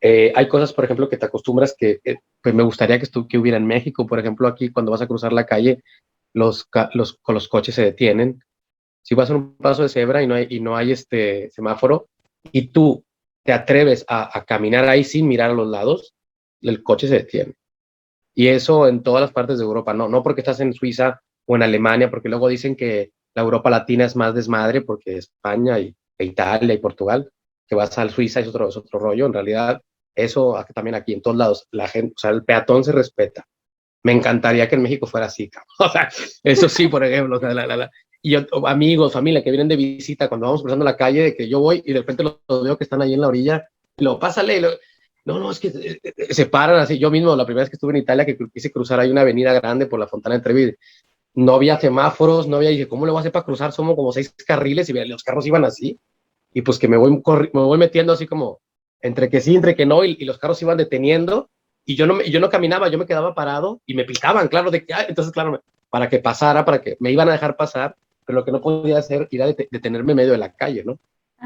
Hay cosas, por ejemplo, que te acostumbras pues me gustaría que hubiera en México. Por ejemplo, aquí cuando vas a cruzar la calle, los coches se detienen. Si vas a un paso de cebra y no hay este semáforo y tú te atreves a caminar ahí sin mirar a los lados, el coche se detiene. Y eso en todas las partes de Europa, no porque estás en Suiza o en Alemania, porque luego dicen que la Europa latina es más desmadre, porque España e Italia y Portugal, que vas a Suiza es otro rollo. En realidad, eso también aquí en todos lados, la gente, o sea, el peatón se respeta. Me encantaría que en México fuera así, cabrón. O sea, eso sí, por ejemplo, o sea, y yo, amigos, familia que vienen de visita, cuando vamos cruzando la calle, de que yo voy y de repente los veo que están ahí en la orilla, y lo pásale, no, es que se paran así. Yo mismo, la primera vez que estuve en Italia, que quise cruzar, hay una avenida grande por la Fontana de Trevi, no había semáforos, no había, dije, ¿cómo le voy a hacer para cruzar? Somos como 6 carriles y los carros iban así, y pues que me voy metiendo así como entre que sí, entre que no, y los carros iban deteniendo, y yo no caminaba, yo me quedaba parado, y me pitaban, claro, entonces, claro, para que pasara, para que me iban a dejar pasar, pero lo que no podía hacer era detenerme en medio de la calle, ¿no?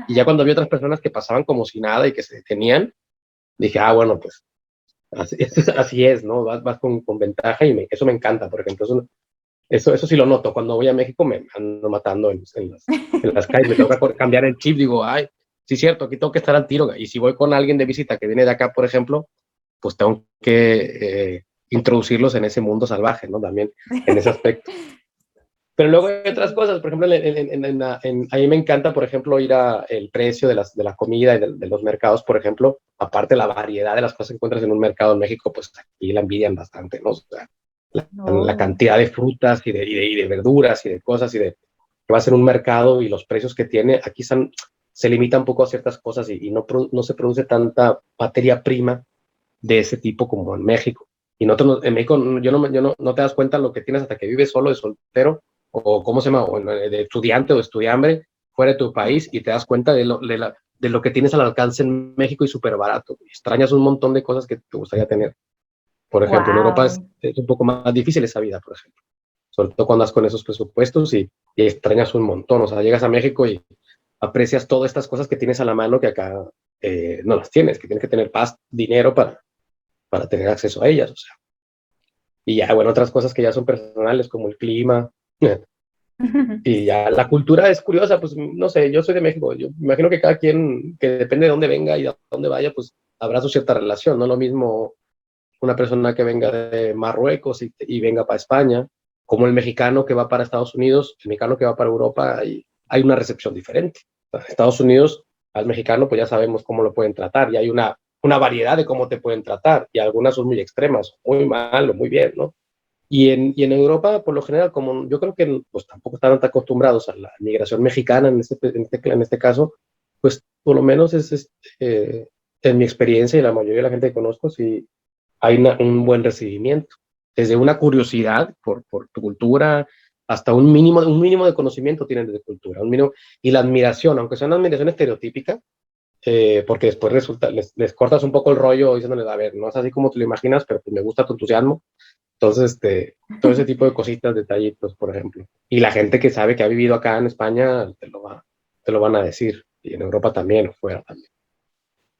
Y ya cuando vi otras personas que pasaban como si nada y que se detenían, dije, bueno, pues así, así es, ¿no? Vas con ventaja y eso me encanta, por ejemplo. Eso sí lo noto. Cuando voy a México me ando matando en las calles, me toca cambiar el chip, digo, ay, sí es cierto, aquí tengo que estar al tiro. Y si voy con alguien de visita que viene de acá, por ejemplo, pues tengo que introducirlos en ese mundo salvaje, ¿no? También en ese aspecto. Pero luego hay otras cosas, por ejemplo, a mí me encanta, por ejemplo, ir a el precio de la comida y de los mercados, por ejemplo, aparte la variedad de las cosas que encuentras en un mercado en México, pues aquí la envidian bastante, ¿no? O sea, la cantidad de frutas y de verduras y de cosas que vas en un mercado y los precios que tiene, aquí se limita un poco a ciertas cosas y no se produce tanta materia prima de ese tipo como en México. Y nosotros en México no te das cuenta lo que tienes hasta que vives solo de soltero o cómo se llama, o de estudiante o estudiambre fuera de tu país y te das cuenta de lo que tienes al alcance en México y súper barato. Extrañas un montón de cosas que te gustaría tener. Por ejemplo, en Europa es un poco más difícil esa vida, por ejemplo. Sobre todo cuando andas con esos presupuestos y extrañas un montón. O sea, llegas a México y aprecias todas estas cosas que tienes a la mano que acá no las tienes, que tienes que tener dinero para tener acceso a ellas. O sea. Y ya, bueno, otras cosas que ya son personales, como el clima. Y ya la cultura es curiosa, pues no sé, yo soy de México, yo me imagino que cada quien, que depende de dónde venga y de dónde vaya, pues habrá su cierta relación, no lo mismo una persona que venga de Marruecos y venga para España, como el mexicano que va para Estados Unidos, el mexicano que va para Europa, y hay una recepción diferente. Estados Unidos Al mexicano pues ya sabemos cómo lo pueden tratar y hay una variedad de cómo te pueden tratar y algunas son muy extremas, muy mal o muy bien, ¿no? Y en Europa, por lo general, como yo creo que pues, tampoco estaban tan acostumbrados a la migración mexicana en este caso, pues por lo menos en mi experiencia y la mayoría de la gente que conozco, sí hay un buen recibimiento. Desde una curiosidad por tu cultura hasta un mínimo de conocimiento tienen de cultura, un mínimo, y la admiración, aunque sea una admiración estereotípica, porque después resulta, les cortas un poco el rollo diciéndoles, a ver, no es así como te lo imaginas, pero pues me gusta tu entusiasmo. Entonces, todo ese tipo de cositas, detallitos, por ejemplo. Y la gente que sabe que ha vivido acá en España, te lo van a decir. Y en Europa también, o fuera también.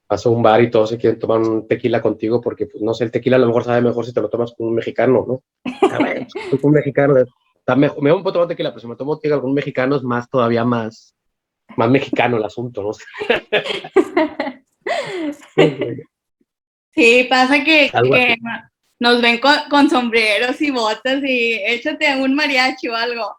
Vas a un bar y todos se quieren tomar un tequila contigo porque, pues, no sé, el tequila a lo mejor sabe mejor si te lo tomas con un mexicano, ¿no? A ver, pues, con un mexicano, está mejor. Me puedo tomar tequila, pero si me tomo tequila con un mexicano es más, todavía más mexicano el asunto, ¿no? Sí, pasa que, Algo que así. nos ven con sombreros y botas y échate un mariachi o algo,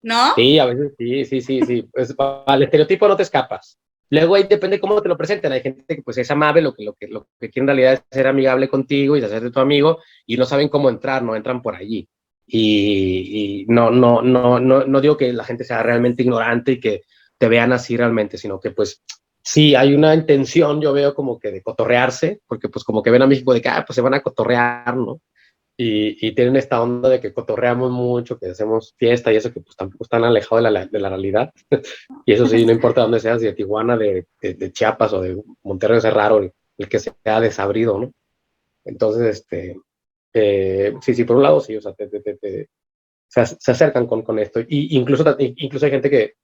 ¿no? Sí, a veces sí, sí, sí, sí. Pues, al estereotipo no te escapas. Luego ahí depende cómo te lo presenten. Hay gente que pues es amable, lo que quiere en realidad es ser amigable contigo y hacerte tu amigo y no saben cómo entrar, no entran por allí. Y no digo que la gente sea realmente ignorante y que te vean así realmente, sino que pues sí hay una intención, yo veo como que de cotorrearse, porque pues como que ven a México de que pues se van a cotorrear, ¿no? Y tienen esta onda de que cotorreamos mucho, que hacemos fiesta y eso que pues tampoco están alejados de la realidad. Y eso sí, no importa dónde seas, de Tijuana, de Chiapas o de Monterrey, es raro el que sea desabrido, ¿no? Entonces, sí, sí, por un lado sí, o sea, se acercan con esto. Y incluso hay gente que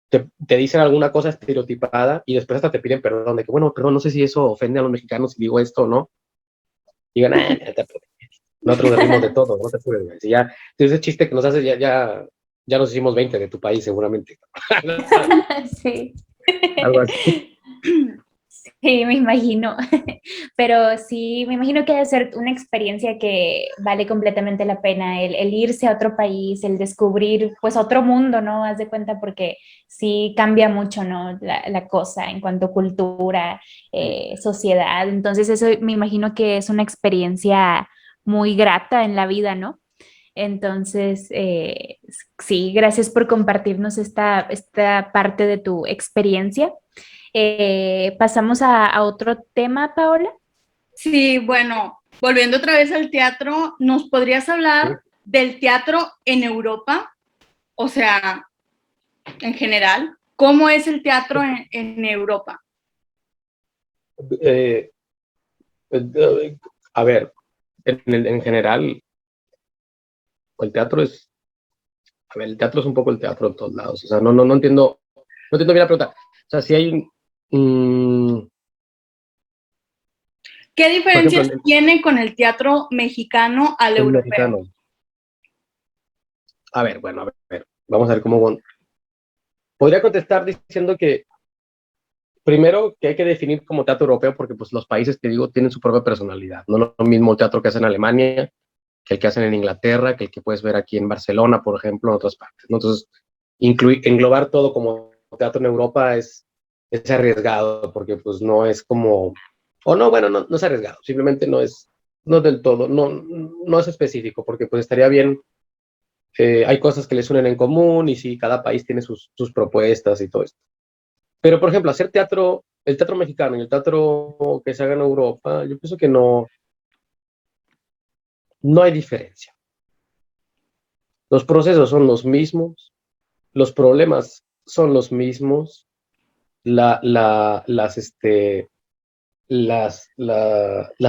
te dicen alguna cosa estereotipada y después hasta te piden perdón, de que, bueno, perdón, no sé si eso ofende a los mexicanos si digo esto o no. Digan, nosotros decimos de todo, no te apures, güey. Si ya, ese chiste que nos haces, ya nos hicimos 20 de tu país, seguramente. Sí. Algo así. Sí, me imagino, pero sí, me imagino que debe ser una experiencia que vale completamente la pena, el irse a otro país, el descubrir pues otro mundo, ¿no? Haz de cuenta porque sí cambia mucho, ¿no? La cosa en cuanto a cultura, sociedad, entonces eso me imagino que es una experiencia muy grata en la vida, ¿no? Entonces, sí, gracias por compartirnos esta parte de tu experiencia. Pasamos a otro tema, Paola. Sí, bueno, volviendo otra vez al teatro, ¿nos podrías hablar del teatro en Europa? O sea, en general, ¿cómo es el teatro en Europa? Eh, a ver, en general, el teatro es un poco el teatro en todos lados. O sea, no entiendo bien la pregunta. O sea, si hay, ¿Qué por ejemplo, diferencias tiene con el teatro mexicano al el europeo? mexicano. A ver, bueno, a ver, vamos a ver cómo. Podría contestar diciendo que primero que hay que definir como teatro europeo porque pues los países que digo tienen su propia personalidad. No es lo mismo el teatro que hacen en Alemania que el que hacen en Inglaterra, que el que puedes ver aquí en Barcelona, por ejemplo, en otras partes, ¿no? Entonces, englobar todo como teatro en Europa es arriesgado porque pues no es como, o no, bueno, no es arriesgado, simplemente no del todo, no es específico porque pues estaría bien, hay cosas que les unen en común y sí, cada país tiene sus propuestas y todo esto. Pero, por ejemplo, hacer teatro, el teatro mexicano y el teatro que se haga en Europa, yo pienso que no hay diferencia. Los procesos son los mismos, los problemas son los mismos, las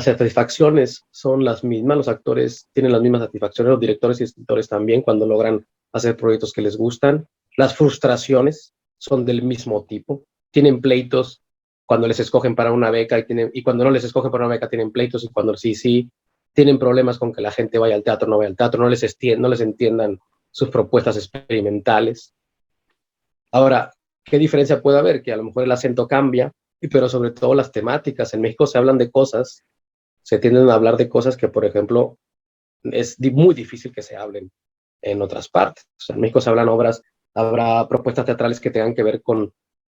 satisfacciones son las mismas, los actores tienen las mismas satisfacciones, los directores y escritores también cuando logran hacer proyectos que les gustan, las frustraciones son del mismo tipo, tienen pleitos cuando les escogen para una beca y cuando no les escogen para una beca tienen pleitos y cuando sí, tienen problemas con que la gente vaya al teatro, no vaya al teatro, no les entiendan sus propuestas experimentales. Ahora, ¿qué diferencia puede haber? Que a lo mejor el acento cambia, pero sobre todo las temáticas. En México se hablan de cosas, se tienden a hablar de cosas que, por ejemplo, es muy difícil que se hablen en otras partes. O sea, en México se hablan obras, habrá propuestas teatrales que tengan que ver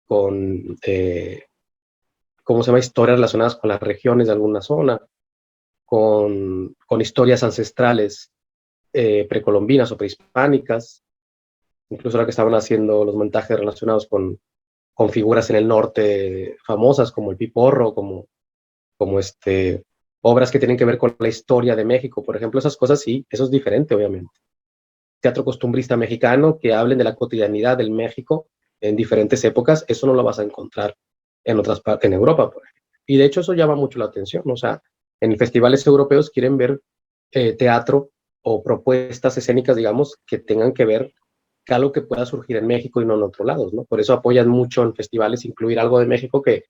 con ¿cómo se llama? Historias relacionadas con las regiones de alguna zona, con historias ancestrales precolombinas o prehispánicas, incluso ahora que estaban haciendo los montajes relacionados con figuras en el norte famosas como el Piporro, como obras que tienen que ver con la historia de México, por ejemplo, esas cosas sí, eso es diferente, obviamente. Teatro costumbrista mexicano que hablen de la cotidianidad del México en diferentes épocas, eso no lo vas a encontrar en otras partes, en Europa, por ejemplo. Y de hecho eso llama mucho la atención, o sea, en festivales europeos quieren ver teatro o propuestas escénicas, digamos, que tengan que ver con algo que pueda surgir en México y no en otros lados, ¿no? Por eso apoyan mucho en festivales incluir algo de México que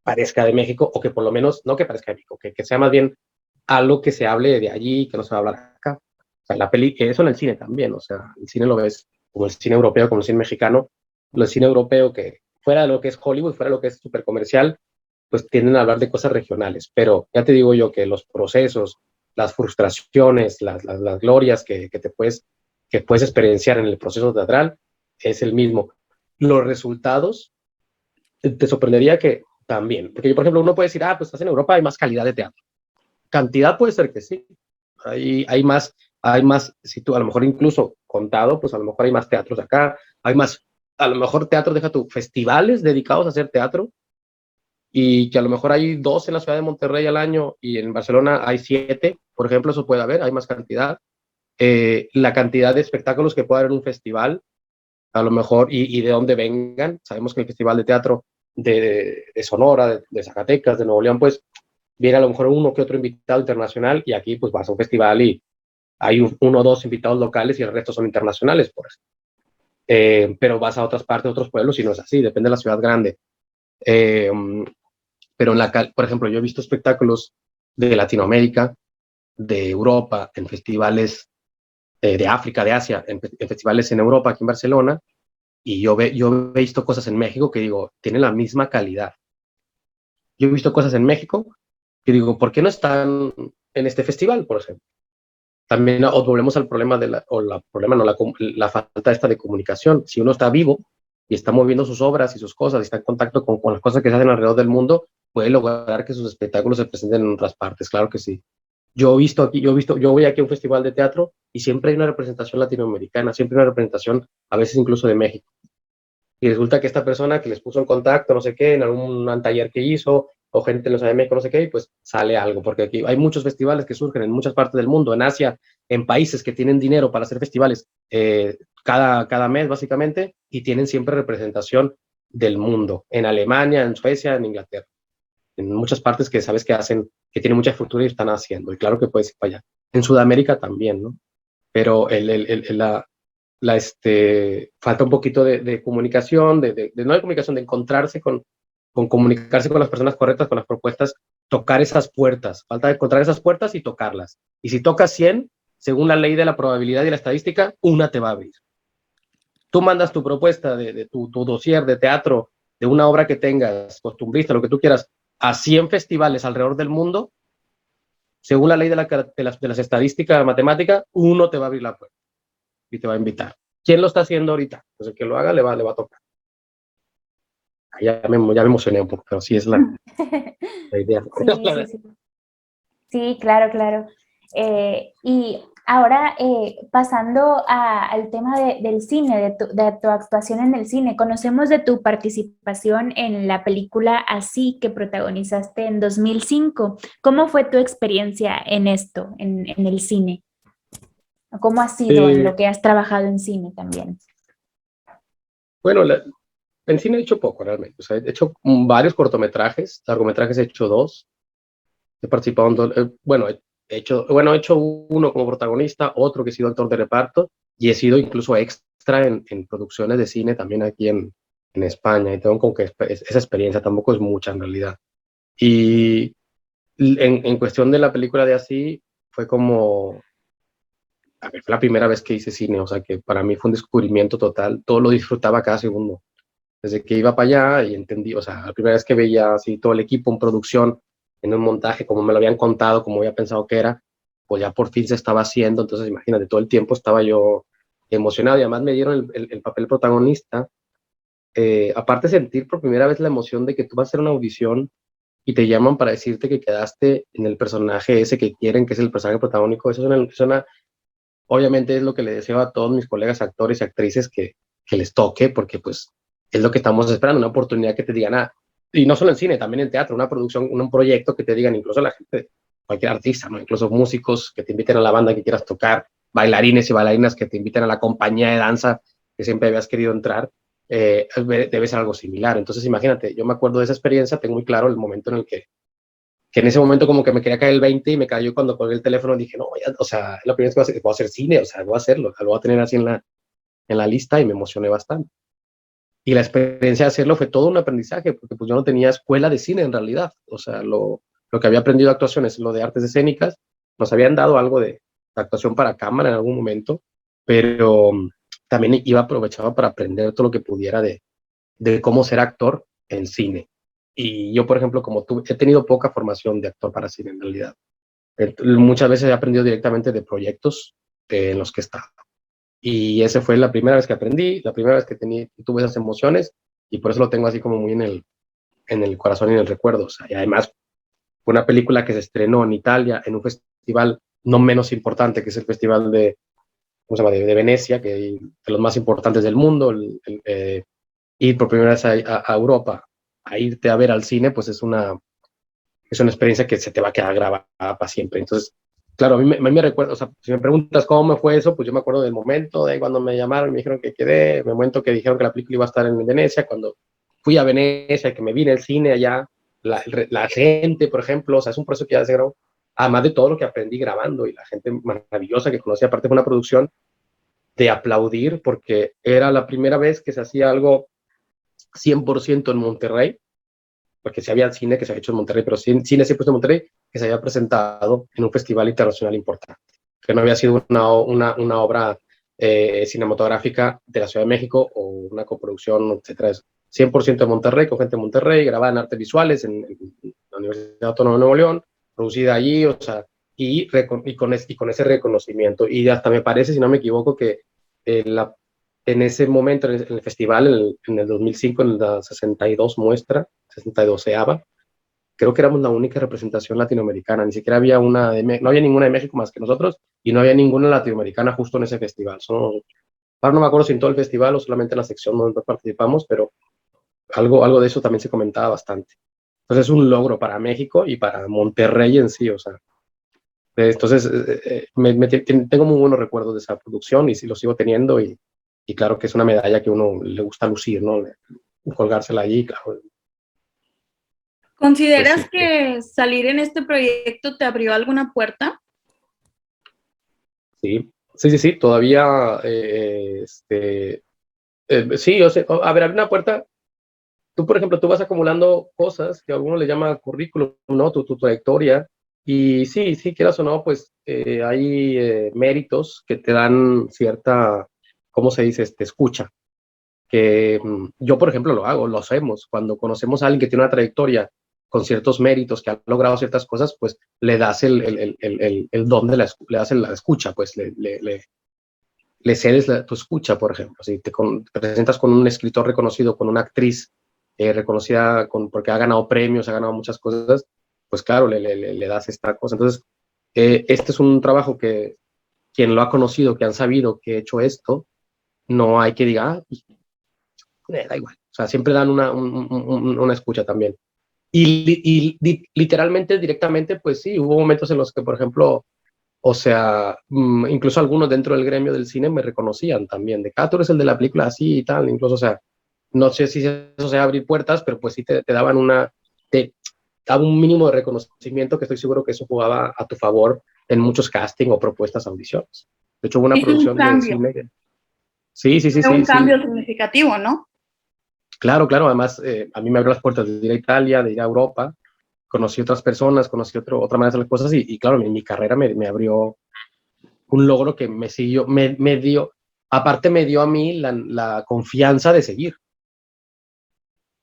parezca de México, o que por lo menos, no que parezca de México, que sea más bien algo que se hable de allí, que no se va a hablar acá. O sea, eso en el cine también, o sea, el cine lo ves como el cine europeo, como el cine mexicano, el cine europeo que fuera de lo que es Hollywood, fuera de lo que es súper comercial, pues tienden a hablar de cosas regionales, pero ya te digo yo que los procesos, las frustraciones, las glorias que puedes experienciar en el proceso teatral es el mismo. Los resultados, te sorprendería que también, porque yo, por ejemplo, uno puede decir, pues estás en Europa, hay más calidad de teatro. Cantidad puede ser que sí, hay más, si tú a lo mejor incluso contado, pues a lo mejor hay más teatros acá, hay más, a lo mejor teatros, deja tú, festivales dedicados a hacer teatro, y que a lo mejor hay 2 en la ciudad de Monterrey al año y en Barcelona hay 7, por ejemplo, eso puede haber, hay más cantidad. La cantidad de espectáculos que puede haber en un festival, a lo mejor, y de dónde vengan. Sabemos que el Festival de Teatro de Sonora, de Zacatecas, de Nuevo León, pues viene a lo mejor uno que otro invitado internacional, y aquí pues vas a un festival y hay uno o dos invitados locales y el resto son internacionales, por eso. Pero vas a otras partes, a otros pueblos y no es así, depende de la ciudad grande. Eh, pero por ejemplo, yo he visto espectáculos de Latinoamérica, de Europa, en festivales de África, de Asia, en festivales en Europa, aquí en Barcelona, y yo he visto cosas en México que digo, tienen la misma calidad. Yo he visto cosas en México que digo, ¿por qué no están en este festival, por ejemplo? También volvemos al problema la falta esta de comunicación. Si uno está vivo y está moviendo sus obras y sus cosas y está en contacto con las cosas que se hacen alrededor del mundo, puede lograr que sus espectáculos se presenten en otras partes, claro que sí. Yo voy aquí a un festival de teatro y siempre hay una representación latinoamericana, siempre hay una representación, a veces incluso de México. Y resulta que esta persona que les puso en contacto, no sé qué, en algún taller que hizo, o gente en los México, no sé qué, y pues sale algo, porque aquí hay muchos festivales que surgen en muchas partes del mundo, en Asia, en países que tienen dinero para hacer festivales cada mes, básicamente, y tienen siempre representación del mundo, en Alemania, en Suecia, en Inglaterra, en muchas partes que sabes que hacen, que tienen mucha fortuna y están haciendo, y claro que puedes ir para allá. En Sudamérica también, ¿no? Pero falta un poquito de comunicación, no de comunicación, de encontrarse con comunicarse con las personas correctas, con las propuestas, tocar esas puertas. Falta encontrar esas puertas y tocarlas. Y si tocas 100, según la ley de la probabilidad y la estadística, una te va a abrir. Tú mandas tu propuesta de tu dossier de teatro, de una obra que tengas, costumbrista, lo que tú quieras, a 100 festivales alrededor del mundo, según la ley de las estadísticas matemáticas, uno te va a abrir la puerta y te va a invitar. ¿Quién lo está haciendo ahorita? Pues el que lo haga le va a tocar. Ya me emocioné un poco, pero sí es la idea. Sí, sí, sí. Sí, claro, claro. Y ahora, pasando al tema del cine, de tu actuación en el cine, conocemos de tu participación en la película Así, que protagonizaste en 2005. ¿Cómo fue tu experiencia en esto, en el cine? ¿Cómo ha sido en lo que has trabajado en cine también? Bueno, en cine he hecho poco realmente. O sea, he hecho varios cortometrajes, largometrajes he hecho 2. He participado en 2. Bueno, he hecho uno como protagonista, otro que he sido actor de reparto, y he sido incluso extra en producciones de cine también aquí en España. Y tengo como que esa experiencia, tampoco es mucha en realidad. Y en cuestión de la película de Así, fue como, a ver, fue la primera vez que hice cine, o sea que para mí fue un descubrimiento total, todo lo disfrutaba cada segundo. Desde que iba para allá y entendí, o sea, la primera vez que veía así todo el equipo en producción, en un montaje, como me lo habían contado, como había pensado que era, pues ya por fin se estaba haciendo, entonces imagínate, todo el tiempo estaba yo emocionado, y además me dieron el papel protagonista, aparte de sentir por primera vez la emoción de que tú vas a hacer una audición y te llaman para decirte que quedaste en el personaje ese que quieren, que es el personaje protagónico, eso obviamente es lo que le deseo a todos mis colegas actores y actrices que les toque, porque pues es lo que estamos esperando, una oportunidad que te digan, y no solo en cine, también en teatro, una producción, un proyecto que te digan, incluso la gente, cualquier artista, ¿no? Incluso músicos que te inviten a la banda que quieras tocar, bailarines y bailarinas que te inviten a la compañía de danza que siempre habías querido entrar, debe ser algo similar. Entonces imagínate, yo me acuerdo de esa experiencia, tengo muy claro el momento en el que en ese momento como que me quería caer el 20 y me cayó cuando colgué el teléfono y dije, no, ya, o sea, es la primera vez que voy a hacer cine, o sea, voy a hacerlo, lo voy a tener así en la lista y me emocioné bastante. Y la experiencia de hacerlo fue todo un aprendizaje, porque pues yo no tenía escuela de cine en realidad, o sea, lo que había aprendido de actuación es lo de artes escénicas, nos habían dado algo de actuación para cámara en algún momento, pero también aprovechaba para aprender todo lo que pudiera de cómo ser actor en cine. Y yo, por ejemplo, como tú, he tenido poca formación de actor para cine en realidad. Muchas veces he aprendido directamente de proyectos en los que he estado. Y esa fue la primera vez que aprendí, la primera vez que tuve esas emociones, y por eso lo tengo así como muy en el corazón y en el recuerdo. O sea, y además fue una película que se estrenó en Italia en un festival no menos importante, que es el Festival ¿cómo se llama? De Venecia, que es de los más importantes del mundo. Ir por primera vez a Europa, a irte a ver al cine, pues es una experiencia que se te va a quedar grabada para siempre. Entonces, claro, a mí me recuerda, o sea, si me preguntas cómo me fue eso, pues yo me acuerdo del momento de cuando me llamaron y me dijeron que quedé, el momento que dijeron que la película iba a estar en Venecia, cuando fui a Venecia, que me vi en el cine allá, la gente, por ejemplo, o sea, es un proceso que ya se grabó, además de todo lo que aprendí grabando y la gente maravillosa que conocí, aparte fue una producción de aplaudir, porque era la primera vez que se hacía algo 100% en Monterrey, porque se había cine que se había hecho en Monterrey, pero cine 100% en Monterrey que se había presentado en un festival internacional importante, que no había sido una obra cinematográfica de la Ciudad de México o una coproducción, etcétera. 100% de Monterrey, con gente de Monterrey, grabada en artes visuales en la Universidad Autónoma de Nuevo León, producida allí, o sea, y con ese reconocimiento. Y hasta me parece, si no me equivoco, que en ese momento, en el festival, en el 2005, en la 62 muestra, 62ª, creo que éramos la única representación latinoamericana, ni siquiera había no había ninguna de México más que nosotros, y no había ninguna latinoamericana justo en ese festival. Ahora no me acuerdo si en todo el festival o solamente en la sección donde participamos, pero algo de eso también se comentaba bastante. Entonces es un logro para México y para Monterrey en sí, o sea. Entonces, tengo muy buenos recuerdos de esa producción y sí lo sigo teniendo y claro que es una medalla que uno le gusta lucir, ¿no? Colgársela allí, claro. ¿Consideras Pues sí, que salir en este proyecto te abrió alguna puerta? sí, todavía, sí, o sea, a ver, abre una puerta. Tú, por ejemplo, tú vas acumulando cosas que a alguno le llama currículum, ¿no? Tu trayectoria. Y sí, quieras o no, pues hay méritos que te dan cierta, ¿cómo se dice? Escucha. Que yo, por ejemplo, lo hacemos. Cuando conocemos a alguien que tiene una trayectoria con ciertos méritos, que ha logrado ciertas cosas, pues le das el don de le das la escucha, pues le cedes tu escucha, por ejemplo. Si te presentas con un escritor reconocido, con una actriz reconocida porque ha ganado premios, ha ganado muchas cosas, pues claro, le das esta cosa. Entonces, este es un trabajo que quien lo ha conocido, que han sabido que he hecho esto, no hay que diga, pues, da igual. O sea, siempre dan una escucha también. Literalmente, directamente, pues sí, hubo momentos en los que, por ejemplo, o sea, incluso algunos dentro del gremio del cine me reconocían también, de que tú eres el de la película así y tal, incluso, o sea, no sé si eso sea abrir puertas, pero pues sí te daban te daba un mínimo de reconocimiento que estoy seguro que eso jugaba a tu favor en muchos casting o propuestas audiciones. De hecho, hubo una Hizo un producción de cambio, cine sí, fue un cambio significativo, ¿no? claro, además a mí me abrió las puertas de ir a Italia, de ir a Europa, conocí otras personas, conocí otra manera de hacer las cosas y claro, mi carrera me abrió un logro que me siguió, me dio, aparte me dio a mí la confianza de seguir,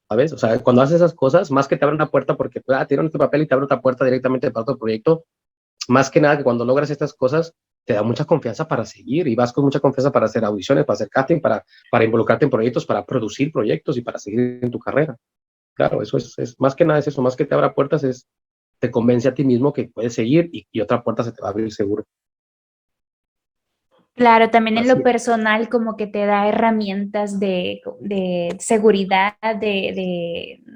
¿sabes? O sea, cuando haces esas cosas, más que te abren una puerta porque te dieron este papel y te abre otra puerta directamente para otro proyecto, más que nada que cuando logras estas cosas, te da mucha confianza para seguir y vas con mucha confianza para hacer audiciones, para hacer casting, para involucrarte en proyectos, para producir proyectos y para seguir en tu carrera. Claro, eso es más que nada es eso, más que te abra puertas, te convence a ti mismo que puedes seguir y otra puerta se te va a abrir seguro. Claro, también en Así lo es. personal como que te da herramientas de seguridad,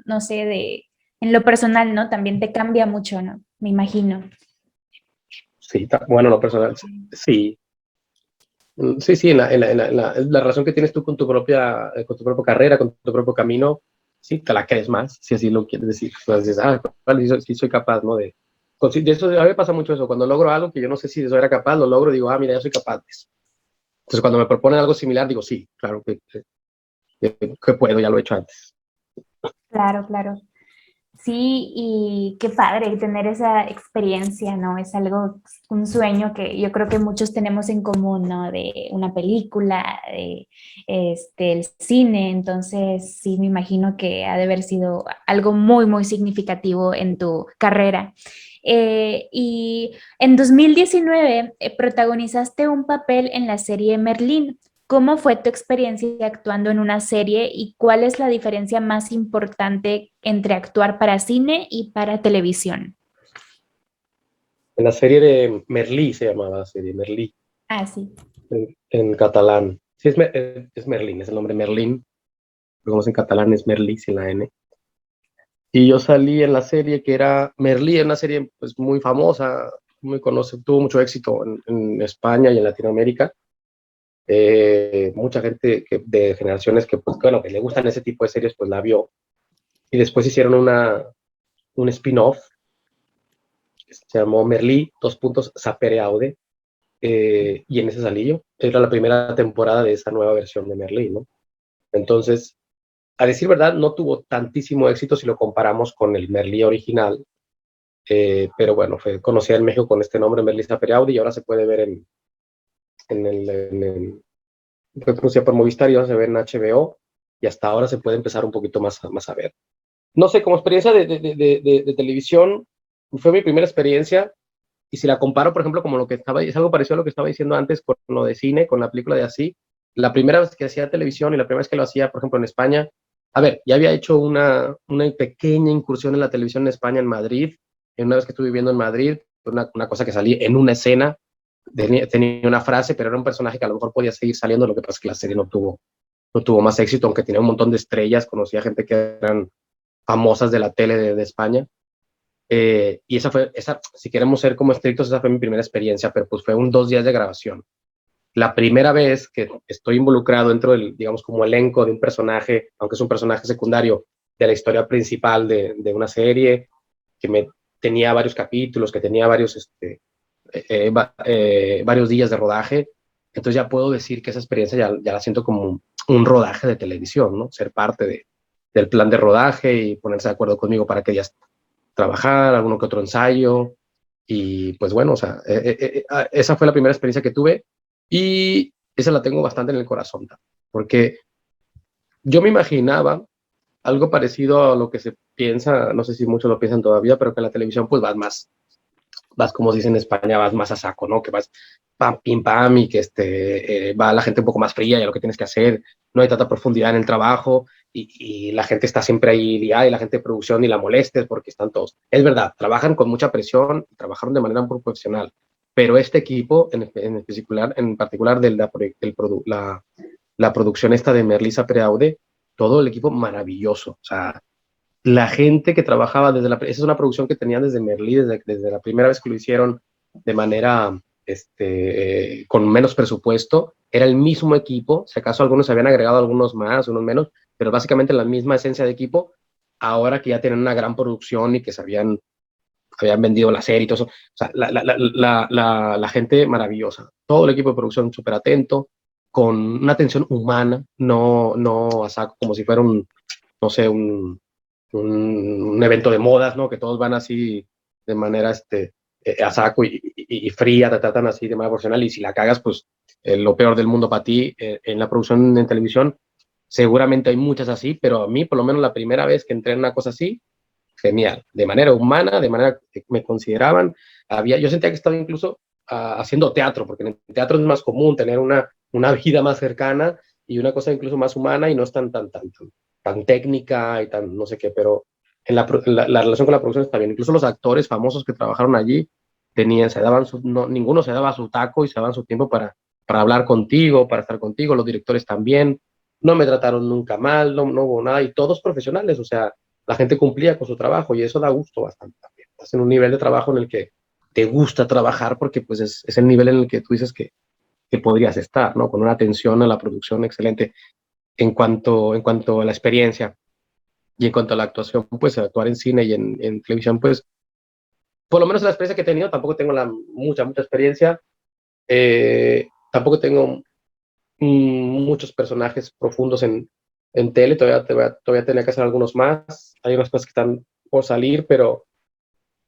no sé, en lo personal, ¿no? También te cambia mucho, ¿no? Me imagino. Sí, bueno, lo personal, sí. Sí, sí, la relación que tienes tú con tu propia carrera, con tu propio camino, sí, te la crees más, si así lo quieres decir. Entonces dices, vale, sí soy capaz, ¿no? De eso, a mí me pasa mucho eso, cuando logro algo que yo no sé si de eso era capaz, lo logro, digo, mira, yo soy capaz de eso. Entonces cuando me proponen algo similar, digo, sí, claro que puedo, ya lo he hecho antes. Claro, claro. Sí, y qué padre tener esa experiencia, ¿no? Es algo, un sueño que yo creo que muchos tenemos en común, ¿no? De una película, de el cine, entonces sí me imagino que ha de haber sido algo muy, muy significativo en tu carrera. Y en 2019 protagonizaste un papel en la serie Merlín. ¿Cómo fue tu experiencia actuando en una serie y cuál es la diferencia más importante entre actuar para cine y para televisión? En la serie de Merlí se llamaba la serie, Merlí, Ah, sí. en catalán. Sí, es Merlín, es el nombre Merlín, pero como es en catalán es Merlí sin la N. Y yo salí en la serie que era Merlí, una serie pues muy famosa, muy conocida, tuvo mucho éxito en España y en Latinoamérica. Mucha gente de generaciones que, pues, bueno, que le gustan ese tipo de series, pues la vio. Y después hicieron un spin-off que se llamó Merlí, dos puntos, Sapere Aude, y en ese salí yo. Era la primera temporada de esa nueva versión de Merlí, ¿no? Entonces, a decir verdad, no tuvo tantísimo éxito si lo comparamos con el Merlí original, pero bueno, fue conocida en México con este nombre, Merlí Sapere Aude, y ahora se puede ver fue producida por Movistar y ahora se ve en HBO, y hasta ahora se puede empezar un poquito más a ver. No sé, como experiencia de televisión, fue mi primera experiencia, y si la comparo, por ejemplo, como lo que estaba, es algo parecido a lo que estaba diciendo antes con lo de cine, con la película de Así, la primera vez que hacía televisión y la primera vez que lo hacía, por ejemplo, en España, a ver, ya había hecho una pequeña incursión en la televisión en España, en Madrid, en una vez que estuve viviendo en Madrid, una cosa que salí en una escena, tenía una frase, pero era un personaje que a lo mejor podía seguir saliendo, lo que pasa es que la serie no tuvo más éxito, aunque tenía un montón de estrellas, conocía gente que eran famosas de la tele de España. Y si queremos ser como estrictos, esa fue mi primera experiencia, pero pues fue 2 días de grabación. La primera vez que estoy involucrado dentro del, digamos, como elenco de un personaje, aunque es un personaje secundario de la historia principal de una serie, que tenía varios capítulos, que tenía varios días de rodaje, entonces ya puedo decir que esa experiencia ya la siento como un rodaje de televisión, ¿no? Ser parte del plan de rodaje y ponerse de acuerdo conmigo para que días trabajar, alguno que otro ensayo, y pues bueno, o sea, esa fue la primera experiencia que tuve y esa la tengo bastante en el corazón, porque yo me imaginaba algo parecido a lo que se piensa, no sé si muchos lo piensan todavía, pero que en la televisión pues vas como se dice en España, vas más a saco, ¿no? Que vas pam, pim, pam, y que va la gente un poco más fría y a lo que tienes que hacer, no hay tanta profundidad en el trabajo y la gente está siempre ahí liada y la gente de producción ni la molestes porque están todos. Es verdad, trabajan con mucha presión, trabajaron de manera muy profesional, pero este equipo en particular la producción esta de Merlisa Preaude, todo el equipo maravilloso, o sea, la gente que trabajaba esa es una producción que tenían desde Merlí, desde la primera vez que lo hicieron de manera, con menos presupuesto, era el mismo equipo, si acaso algunos habían agregado algunos más, unos menos, pero básicamente la misma esencia de equipo, ahora que ya tienen una gran producción y que habían vendido la serie y todo eso, o sea, la gente maravillosa, todo el equipo de producción súper atento, con una atención humana, no a saco, como si fuera no sé, un evento de modas, ¿no? Que todos van así de manera a saco y fría, te tratan así de manera profesional y si la cagas, pues lo peor del mundo para ti. En la producción en televisión seguramente hay muchas así, pero a mí por lo menos la primera vez que entré en una cosa así, genial, de manera humana, de manera que me consideraban, yo sentía que estaba incluso haciendo teatro, porque en el teatro es más común tener una vida más cercana y una cosa incluso más humana y no es tan técnica y tan no sé qué, pero en la relación con la producción está bien. Incluso los actores famosos que trabajaron allí ninguno se daba su taco y se daban su tiempo para hablar contigo, para estar contigo, los directores también, no me trataron nunca mal, no hubo nada, y todos profesionales, o sea, la gente cumplía con su trabajo y eso da gusto bastante también. Estás en un nivel de trabajo en el que te gusta trabajar porque pues es el nivel en el que tú dices que podrías estar, ¿no? Con una atención a la producción excelente en cuanto a la experiencia y en cuanto a la actuación, pues actuar en cine y en televisión, pues por lo menos la experiencia que he tenido, tampoco tengo mucha experiencia, tampoco tengo muchos personajes profundos en tele, todavía tenía que hacer algunos más, hay unas cosas que están por salir, pero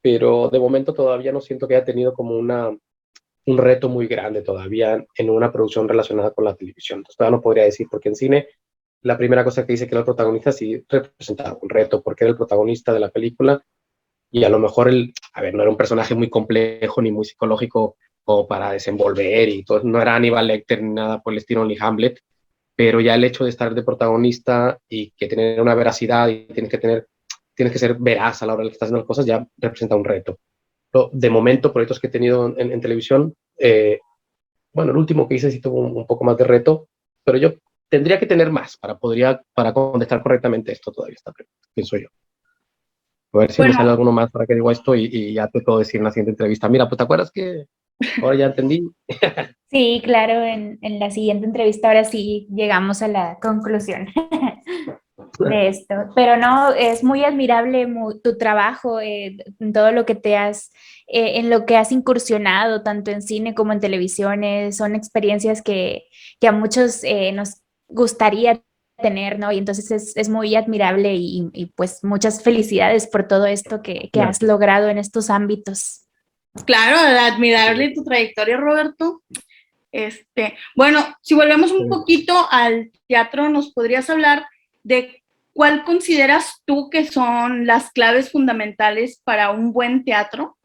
de momento todavía no siento que haya tenido como un reto muy grande todavía en una producción relacionada con la televisión. Entonces todavía no podría decir, porque en cine la primera cosa que dice que era el protagonista sí representaba un reto, porque era el protagonista de la película y a lo mejor a ver, no era un personaje muy complejo ni muy psicológico como para desenvolver y todo, no era Aníbal Lecter ni nada por el estilo ni Hamlet, pero ya el hecho de estar de protagonista y que tener una veracidad y tienes que ser veraz a la hora de que estás haciendo las cosas ya representa un reto. Pero de momento, proyectos que he tenido en televisión, bueno, el último que hice sí tuvo un poco más de reto, pero yo tendría que tener más para contestar correctamente esto todavía, pienso yo. A ver si me sale Bueno, alguno más para que digo esto y ya te puedo decir en la siguiente entrevista. Mira, pues te acuerdas que ahora ya entendí. Sí, claro, en la siguiente entrevista ahora sí llegamos a la conclusión de esto. Pero no, es muy admirable tu trabajo, en todo lo que en lo que has incursionado, tanto en cine como en televisión. Son experiencias que a muchos nos gustaría tener, ¿no? Y entonces es muy admirable y pues muchas felicidades por todo esto que has Gracias. logrado en estos ámbitos. claro, admirable tu trayectoria, Roberto. Bueno, si volvemos un poquito al teatro, ¿nos podrías hablar de cuál consideras tú que son las claves fundamentales para un buen teatro?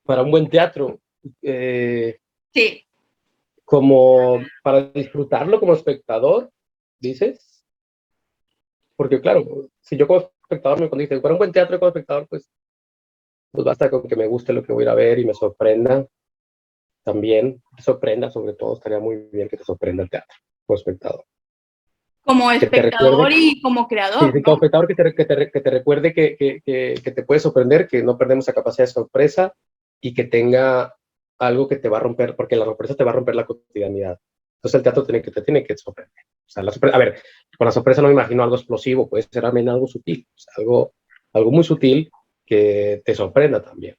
Para un buen teatro, eh, Sí, como para disfrutarlo como espectador, dices, porque claro, si yo como espectador me condice, para un buen teatro como espectador, pues basta con que me guste lo que voy a ir a ver y me sorprenda también, te sorprenda sobre todo, estaría muy bien que te sorprenda el teatro como espectador. como Que te recuerde, espectador y como sí, creador, sí, como ¿no? espectador que te recuerde que te puede sorprender, que no perdemos la capacidad de sorpresa y que tenga algo que te va a romper, porque la sorpresa te va a romper la cotidianidad. Entonces el teatro te tiene que sorprender. O sea, a ver, con la sorpresa no me imagino algo explosivo, puede ser también algo sutil, o sea, algo muy sutil que te sorprenda también.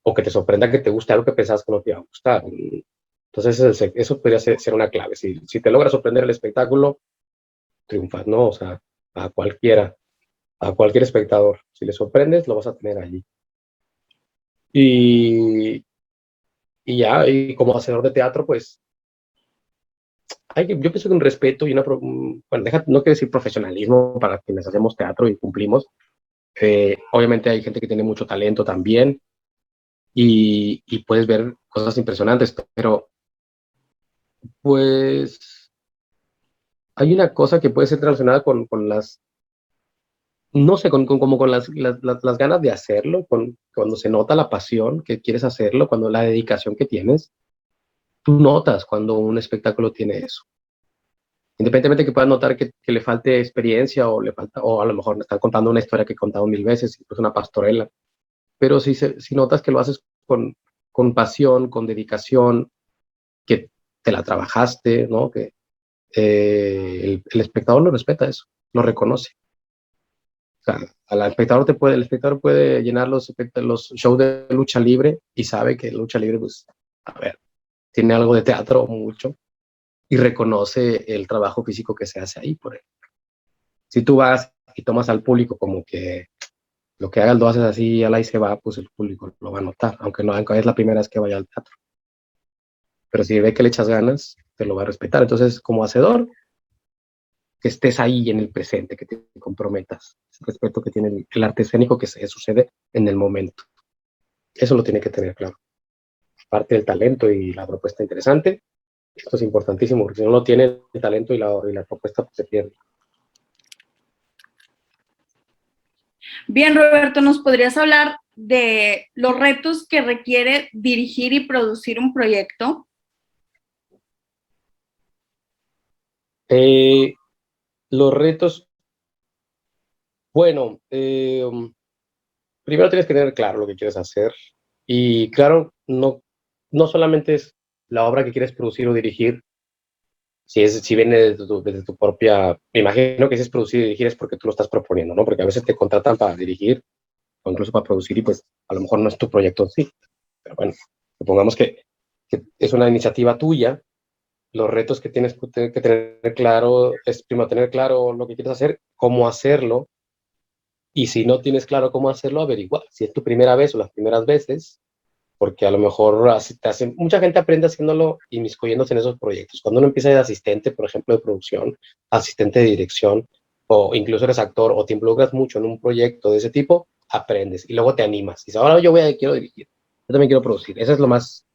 O que te sorprenda que te guste algo que pensabas que no te iba a gustar. Entonces eso podría ser una clave. Si te logra sorprender el espectáculo, triunfas, ¿no? O sea, a cualquiera, a cualquier espectador. Si le sorprendes, lo vas a tener allí. Y, y ya, y como hacedor de teatro, pues yo pienso que un respeto y bueno, no quiero decir profesionalismo para quienes hacemos teatro y cumplimos. Obviamente hay gente que tiene mucho talento también y puedes ver cosas impresionantes, pero pues hay una cosa que puede ser relacionada con no sé, como con las ganas de hacerlo, cuando se nota la pasión que quieres hacerlo, cuando la dedicación que tienes, tú notas cuando un espectáculo tiene eso. Independientemente que puedas notar que le falte experiencia o a lo mejor me están contando una historia que he contado 1000 veces, incluso una pastorela, pero si notas que lo haces con pasión, con dedicación, que te la trabajaste, ¿no? Que el espectador lo respeta eso, lo reconoce. O sea, el espectador puede llenar los shows de lucha libre y sabe que lucha libre, pues, a ver, tiene algo de teatro, mucho, y reconoce el trabajo físico que se hace ahí por él. Si tú vas y tomas al público como que lo que hagas lo haces así, al ahí se va, pues el público lo va a notar, aunque es la primera vez que vaya al teatro. Pero si ve que le echas ganas, te lo va a respetar. Entonces, como hacedor, que estés ahí en el presente, que te comprometas. Ese respeto que tiene el arte escénico que sucede en el momento. Eso lo tiene que tener claro. Parte del talento y la propuesta interesante, esto es importantísimo, porque si no lo tiene el talento y la propuesta, pues se pierde. Bien, Roberto, ¿nos podrías hablar de los retos que requiere dirigir y producir un proyecto? Los retos, bueno, primero tienes que tener claro lo que quieres hacer y claro, no solamente es la obra que quieres producir o dirigir, si viene desde tu propia, me imagino que si es producir y dirigir es porque tú lo estás proponiendo, ¿no? Porque a veces te contratan para dirigir o incluso para producir y pues a lo mejor no es tu proyecto en sí. Pero bueno, supongamos que es una iniciativa tuya, los retos que tienes que tener claro es primero tener claro lo que quieres hacer, cómo hacerlo, y si no tienes claro cómo hacerlo, averiguar. Si es tu primera vez o las primeras veces, porque a lo mejor mucha gente aprende haciéndolo inmiscuyéndose en esos proyectos. Cuando uno empieza de asistente, por ejemplo, de producción, asistente de dirección, o incluso eres actor o te involucras mucho en un proyecto de ese tipo, aprendes y luego te animas. Y dices, ahora quiero dirigir, yo también quiero producir. Eso es lo más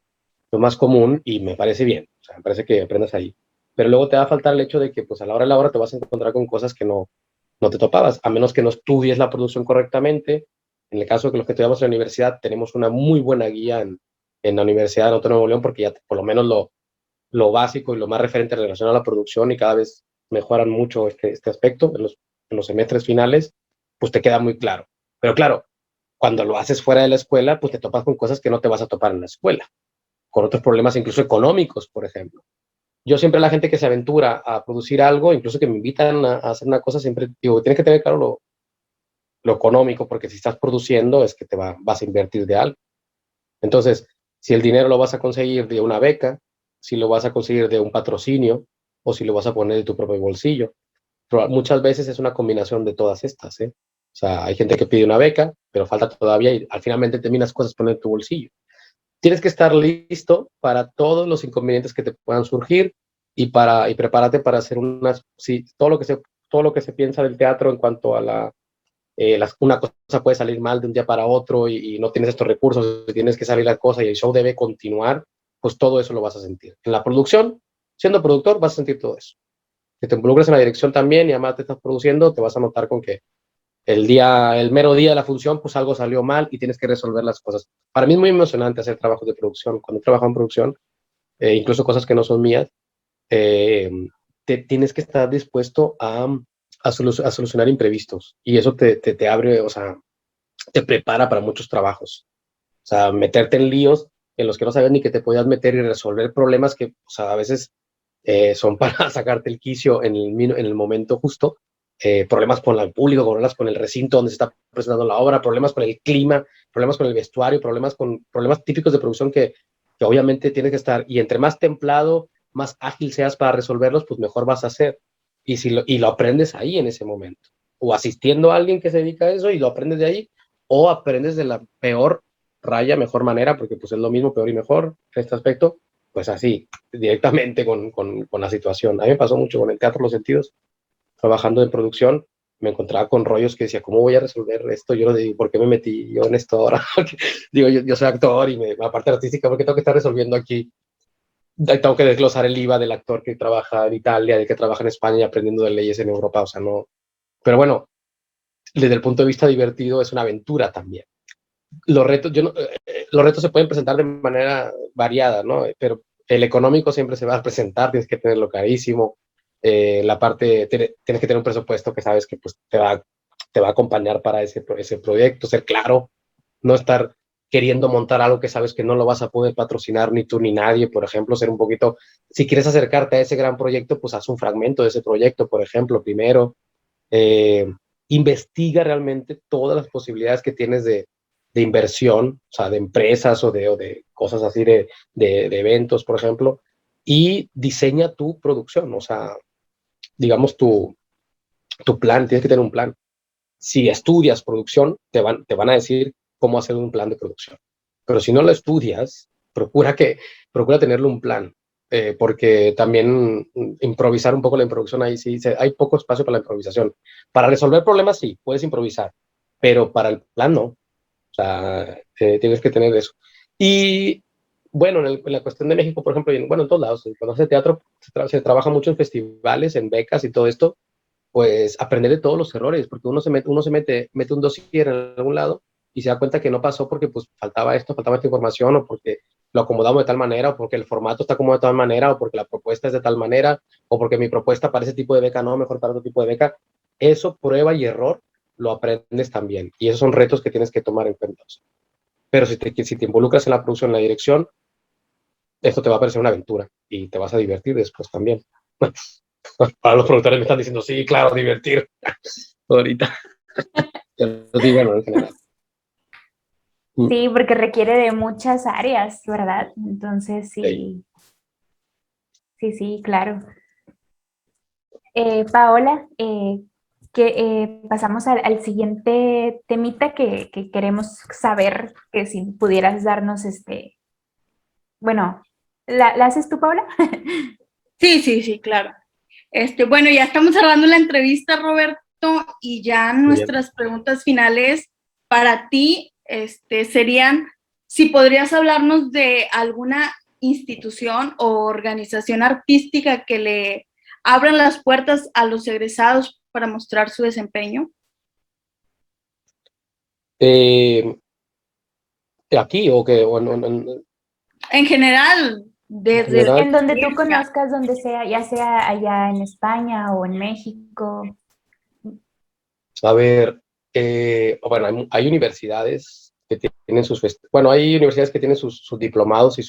común y me parece bien. O sea, me parece que aprendas ahí. Pero luego te va a faltar el hecho de que pues a la hora de la hora te vas a encontrar con cosas que no te topabas, a menos que no estudies la producción correctamente. En el caso de que los que estudiamos en la universidad, tenemos una muy buena guía en la Universidad Autónoma de Nuevo León, porque ya por lo menos lo básico y lo más referente relacionado a la producción y cada vez mejoran mucho este aspecto en los semestres finales, pues te queda muy claro. Pero claro, cuando lo haces fuera de la escuela, pues te topas con cosas que no te vas a topar en la escuela, con otros problemas incluso económicos, por ejemplo. Yo siempre a la gente que se aventura a producir algo, incluso que me invitan a hacer una cosa, siempre digo, tienes que tener claro lo económico, porque si estás produciendo es que vas a invertir de algo. Entonces, si el dinero lo vas a conseguir de una beca, si lo vas a conseguir de un patrocinio o si lo vas a poner de tu propio bolsillo. Pero muchas veces es una combinación de todas estas, ¿eh? O sea, hay gente que pide una beca, pero falta todavía y al finalmente terminas cosas poner en tu bolsillo. Tienes que estar listo para todos los inconvenientes que te puedan surgir y prepárate para hacer todo lo que se piensa del teatro en cuanto a una cosa puede salir mal de un día para otro y no tienes estos recursos, tienes que salir la cosa y el show debe continuar, pues todo eso lo vas a sentir. En la producción, siendo productor, vas a sentir todo eso. Si te involucras en la dirección también y además te estás produciendo, te vas a notar con que el mero día de la función, pues algo salió mal y tienes que resolver las cosas. Para mí es muy emocionante hacer trabajos de producción. Cuando trabajo en producción, incluso cosas que no son mías, eh, tienes que estar dispuesto a solucionar imprevistos y eso te abre, o sea, te prepara para muchos trabajos. O sea, meterte en líos en los que no sabes ni que te podías meter y resolver problemas que, o sea, a veces son para sacarte el quicio en el momento justo. Problemas con el público, problemas con el recinto donde se está presentando la obra, problemas con el clima, problemas con el vestuario, problemas típicos de producción que obviamente tienes que estar. Y entre más templado, más ágil seas para resolverlos, pues mejor vas a hacer. Y lo aprendes ahí en ese momento. O asistiendo a alguien que se dedica a eso y lo aprendes de ahí, o aprendes de la peor raya, mejor manera, porque pues es lo mismo, peor y mejor en este aspecto, pues así, directamente con la situación. A mí me pasó mucho con el Teatro Los Sentidos, trabajando en producción, me encontraba con rollos que decía, ¿cómo voy a resolver esto? Yo lo digo, ¿por qué me metí yo en esto ahora? Digo, yo soy actor y aparte artística, ¿por qué tengo que estar resolviendo aquí? Tengo que desglosar el IVA del actor que trabaja en Italia, del que trabaja en España y aprendiendo de leyes en Europa, o sea, no. Pero bueno, desde el punto de vista divertido es una aventura también. Los retos se pueden presentar de manera variada, ¿no? Pero el económico siempre se va a presentar, tienes que tenerlo carísimo. Tienes que tener un presupuesto que sabes que pues, te va a acompañar para ese proyecto, ser claro, no estar queriendo montar algo que sabes que no lo vas a poder patrocinar ni tú ni nadie, por ejemplo, ser un poquito, si quieres acercarte a ese gran proyecto, pues haz un fragmento de ese proyecto, por ejemplo, primero. Eh, Investiga realmente todas las posibilidades que tienes de inversión, o sea, de empresas o de cosas así, de eventos, por ejemplo, y diseña tu producción, o sea, digamos tu plan, tienes que tener un plan. Si estudias producción, te van a decir cómo hacer un plan de producción. Pero si no lo estudias, procura tenerlo un plan, porque también improvisar un poco la improvisación ahí sí, hay poco espacio para la improvisación. Para resolver problemas sí, puedes improvisar, pero para el plan no. O sea, tienes que tener eso. Y bueno, en la cuestión de México, por ejemplo, y en todos lados, cuando hace teatro se trabaja mucho en festivales, en becas y todo esto, pues aprender de todos los errores, porque mete un dossier en algún lado y se da cuenta que no pasó porque pues faltaba esta información, o porque lo acomodamos de tal manera, o porque el formato está acomodado de tal manera, o porque la propuesta es de tal manera, o porque mi propuesta para ese tipo de beca no, mejor para otro tipo de beca. Eso, prueba y error, lo aprendes también. Y esos son retos que tienes que tomar en cuenta. Pero si te involucras en la producción, en la dirección, esto te va a parecer una aventura y te vas a divertir después también. Para los productores me están diciendo, sí, claro, divertir. Ahorita. Pero sí, bueno, en general. Sí, porque requiere de muchas áreas, ¿verdad? Entonces, Sí. sí, claro. Paola, pasamos al siguiente temita que queremos saber, que si pudieras darnos bueno, ¿la haces tú, Paola? Sí, claro. Bueno, ya estamos cerrando la entrevista, Roberto, y ya Muy bien. nuestras preguntas finales para ti, serían si podrías hablarnos de alguna institución o organización artística que le abran las puertas a los egresados para mostrar su desempeño. Aquí o que En general, en desde la general, En donde tú experiencia. conozcas, donde sea, ya sea allá en España o en México. a ver, bueno, hay universidades que tienen hay universidades que tienen sus diplomados y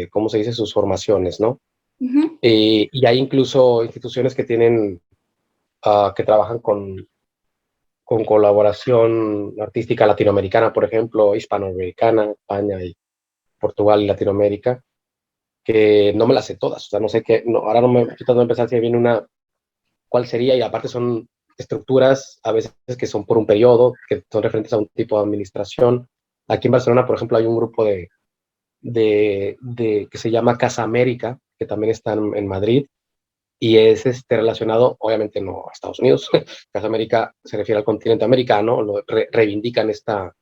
¿cómo se dice? Sus formaciones, ¿no? Uh-huh. Y hay incluso instituciones que tienen, que trabajan con colaboración artística latinoamericana, por ejemplo, hispanoamericana, España y Portugal y Latinoamérica, que no me las sé todas, o sea, no sé qué, no, ahora no me estoy tratando de empezar si viene cuál sería, y aparte son estructuras a veces que son por un periodo, que son referentes a un tipo de administración. Aquí en Barcelona, por ejemplo, hay un grupo que se llama Casa América, que también está en Madrid, y es relacionado, obviamente no a Estados Unidos. Casa América se refiere al continente americano, reivindican esta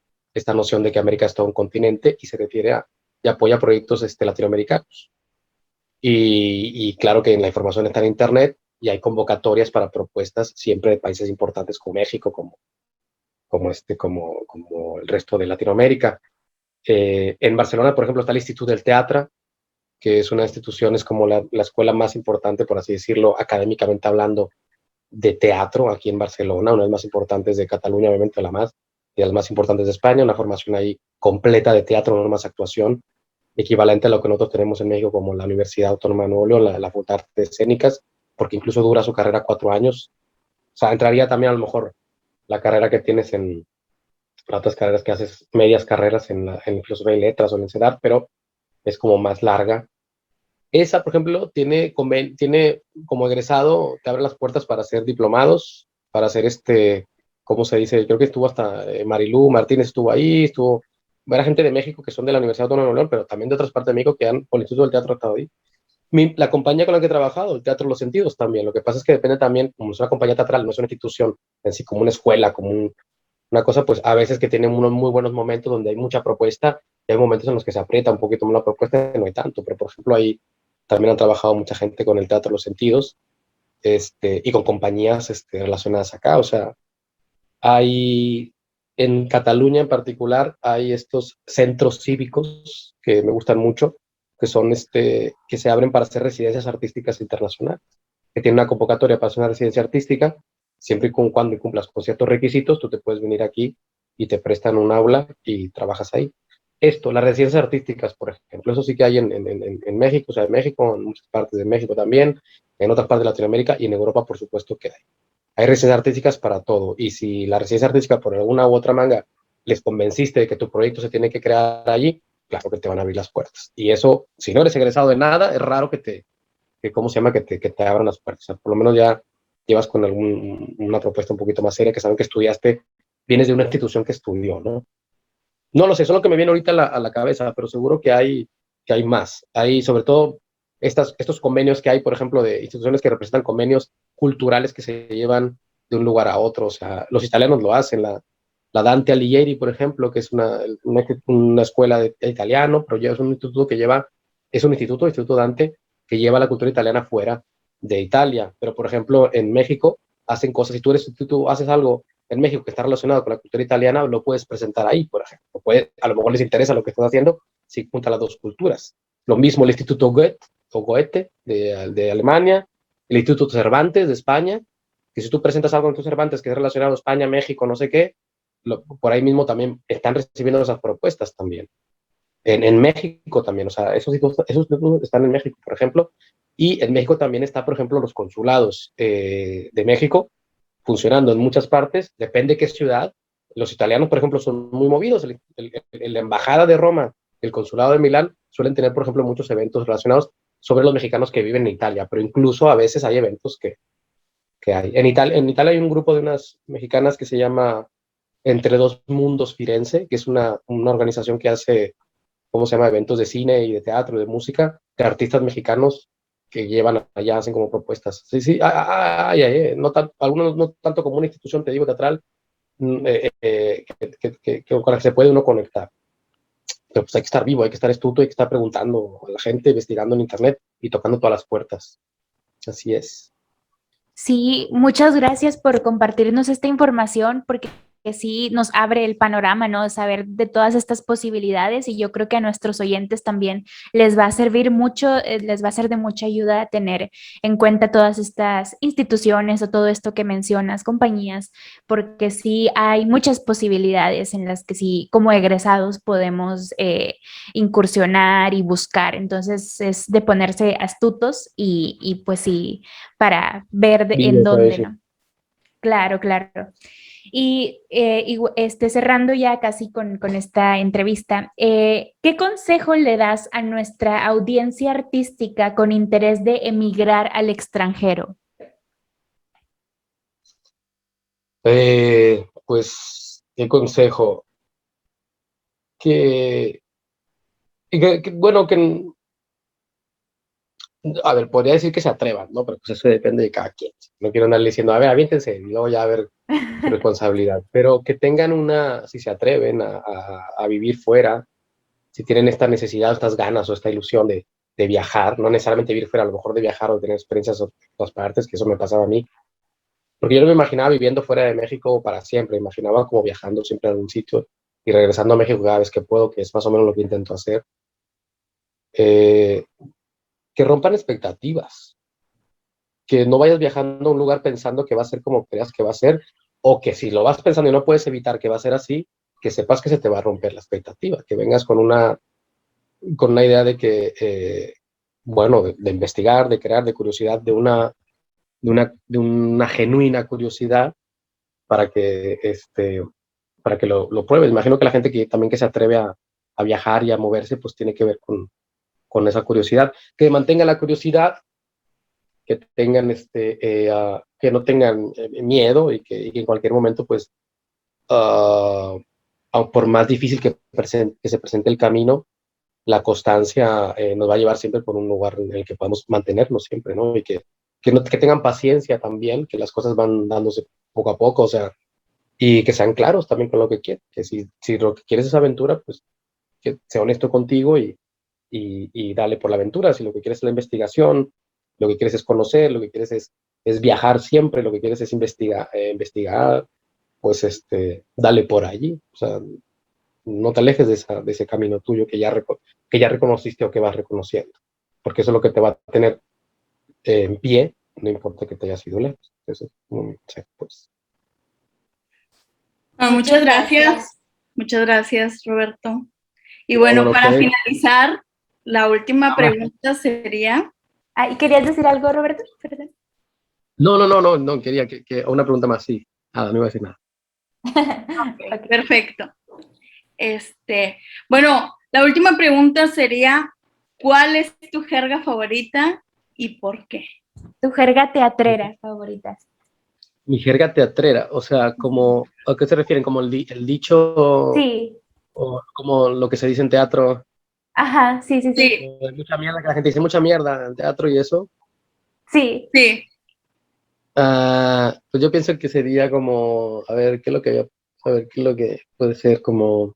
noción de que América es todo un continente y se refiere y apoya proyectos latinoamericanos. Y claro que la información está en Internet y hay convocatorias para propuestas siempre de países importantes como México, como el resto de Latinoamérica. En Barcelona, por ejemplo, está el Instituto del Teatre, que es una institución, es como la escuela más importante, por así decirlo, académicamente hablando, de teatro aquí en Barcelona, una de las más importantes de Cataluña, obviamente la más, y de las más importantes de España, una formación ahí completa de teatro, no más actuación, equivalente a lo que nosotros tenemos en México como la Universidad Autónoma de Nuevo León, la Facultad de Artes Escénicas, porque incluso dura su carrera 4 años. O sea, entraría también a lo mejor la carrera que tienes en otras carreras que haces, medias carreras en filosofía y letras o en el CEDAR, pero es como más larga. Esa, por ejemplo, tiene como egresado, te abre las puertas para hacer diplomados, para hacer ¿cómo se dice? Creo que estuvo hasta Marilú Martínez estuvo ahí, era gente de México que son de la Universidad Autónoma de Nuevo León, pero también de otras partes de México que han, por el Instituto del Teatro, estado ahí. La compañía con la que he trabajado, el Teatro Los Sentidos también, lo que pasa es que depende también, como es una compañía teatral, no es una institución en sí, como una escuela, una cosa, pues a veces que tienen unos muy buenos momentos donde hay mucha propuesta y hay momentos en los que se aprieta un poquito más la propuesta y no hay tanto, pero por ejemplo ahí también han trabajado mucha gente con el Teatro Los Sentidos, y con compañías relacionadas acá. O sea, hay en Cataluña en particular, hay estos centros cívicos que me gustan mucho, que son que se abren para hacer residencias artísticas internacionales, que tienen una convocatoria para hacer una residencia artística, siempre y cuando cumplas con ciertos requisitos, tú te puedes venir aquí y te prestan un aula y trabajas ahí. Las residencias artísticas, por ejemplo, eso sí que hay en México, o sea, en México, en muchas partes de México también, en otras partes de Latinoamérica y en Europa, por supuesto que hay. Hay residencias artísticas para todo. Y si la residencia artística, por alguna u otra manga, les convenciste de que tu proyecto se tiene que crear allí, claro que te van a abrir las puertas. Y eso, si no eres egresado de nada, es raro ¿cómo se llama? Que te abran las puertas. O sea, por lo menos ya llevas con una propuesta un poquito más seria, que saben que estudiaste, vienes de una institución que estudió, ¿no? No lo sé, eso es lo que me viene ahorita a la cabeza, pero seguro que hay más. Hay sobre todo estos convenios que hay, por ejemplo, de instituciones que representan convenios culturales que se llevan de un lugar a otro. O sea, los italianos lo hacen, la la Dante Alighieri, por ejemplo, que es una escuela de italiano, pero es un instituto Instituto Dante, que lleva la cultura italiana fuera de Italia. Pero, por ejemplo, en México hacen cosas, si tú haces algo en México que está relacionado con la cultura italiana, lo puedes presentar ahí, por ejemplo. A lo mejor les interesa lo que estás haciendo si junta las dos culturas. Lo mismo el Instituto Goethe de Alemania, el Instituto Cervantes de España, que si tú presentas algo en tu Cervantes que es relacionado a España, México, no sé qué, por ahí mismo también están recibiendo esas propuestas también. En México también, o sea, esos están en México, por ejemplo, y en México también está, por ejemplo, los consulados de México funcionando en muchas partes, depende qué ciudad. Los italianos, por ejemplo, son muy movidos. La embajada de Roma, el consulado de Milán, suelen tener, por ejemplo, muchos eventos relacionados sobre los mexicanos que viven en Italia, pero incluso a veces hay eventos que hay. En Italia hay un grupo de unas mexicanas que se llama Entre Dos Mundos Firenze, que es una organización que hace, ¿cómo se llama?, eventos de cine y de teatro, de música, de artistas mexicanos que llevan allá, hacen como propuestas. Sí, sí, algunos no tanto como una institución, te digo, teatral, con la que se puede uno conectar. Pero pues hay que estar vivo, hay que estar astuto, hay que estar preguntando a la gente, investigando en internet y tocando todas las puertas. Así es. Sí, muchas gracias por compartirnos esta información, porque sí nos abre el panorama, ¿no? Saber de todas estas posibilidades, y yo creo que a nuestros oyentes también les va a servir mucho, les va a ser de mucha ayuda tener en cuenta todas estas instituciones o todo esto que mencionas, compañías, porque sí hay muchas posibilidades en las que sí, como egresados, podemos incursionar y buscar. Entonces es de ponerse astutos y pues sí, para ver en dónde, ¿no? Claro, claro. Cerrando ya casi con esta entrevista, ¿qué consejo le das a nuestra audiencia artística con interés de emigrar al extranjero? Pues, ¿qué consejo? Bueno, a ver, podría decir que se atrevan, ¿no? Pero pues eso depende de cada quien. No quiero andarle diciendo, a ver, aviéntense, y luego ya a ver su responsabilidad. Pero que tengan si se atreven a vivir fuera, si tienen esta necesidad, estas ganas o esta ilusión de viajar, no necesariamente vivir fuera, a lo mejor de viajar o tener experiencias en otras partes, que eso me pasaba a mí. Porque yo no me imaginaba viviendo fuera de México para siempre, imaginaba como viajando siempre a algún sitio y regresando a México cada vez que puedo, que es más o menos lo que intento hacer. Eh, que rompan expectativas, que no vayas viajando a un lugar pensando que va a ser como creas que va a ser, o que si lo vas pensando y no puedes evitar que va a ser así, que sepas que se te va a romper la expectativa, que vengas con una idea de que, bueno, de investigar, de crear, de curiosidad, de una genuina curiosidad para que, para que lo pruebes. Imagino que la gente también que se atreve a viajar y a moverse, pues tiene que ver con esa curiosidad. Que mantenga la curiosidad, que tengan que no tengan miedo y que en cualquier momento, pues, por más difícil que se presente el camino, la constancia nos va a llevar siempre por un lugar en el que podamos mantenernos siempre, ¿no? Y que tengan paciencia también, que las cosas van dándose poco a poco, o sea, y que sean claros también con lo que quieren, que si lo que quieres es aventura, pues que sea honesto contigo y dale por la aventura. Si lo que quieres es la investigación, lo que quieres es conocer, lo que quieres es viajar siempre, lo que quieres es investigar, pues dale por allí. O sea, no te alejes de ese camino tuyo que ya reconociste o que vas reconociendo, porque eso es lo que te va a tener en pie, no importa que te hayas ido lejos. Eso, pues. Muchas gracias, Roberto. Y bueno, para finalizar, la última pregunta sería... ¿Y querías decir algo, Roberto? ¿Perdón? No, quería que una pregunta más, sí. Nada, no iba a decir nada. Okay. Perfecto. Bueno, la última pregunta sería, ¿cuál es tu jerga favorita y por qué? Tu jerga teatrera favorita. Mi jerga teatrera, o sea, ¿a qué se refieren? ¿Como el dicho? Sí. ¿O como lo que se dice en teatro? Ajá, sí. Mucha mierda, que la gente dice mucha mierda en teatro y eso. Sí. Sí. Pues yo pienso que sería como, a ver, ¿qué es lo que había? A ver, ¿qué es lo que puede ser como...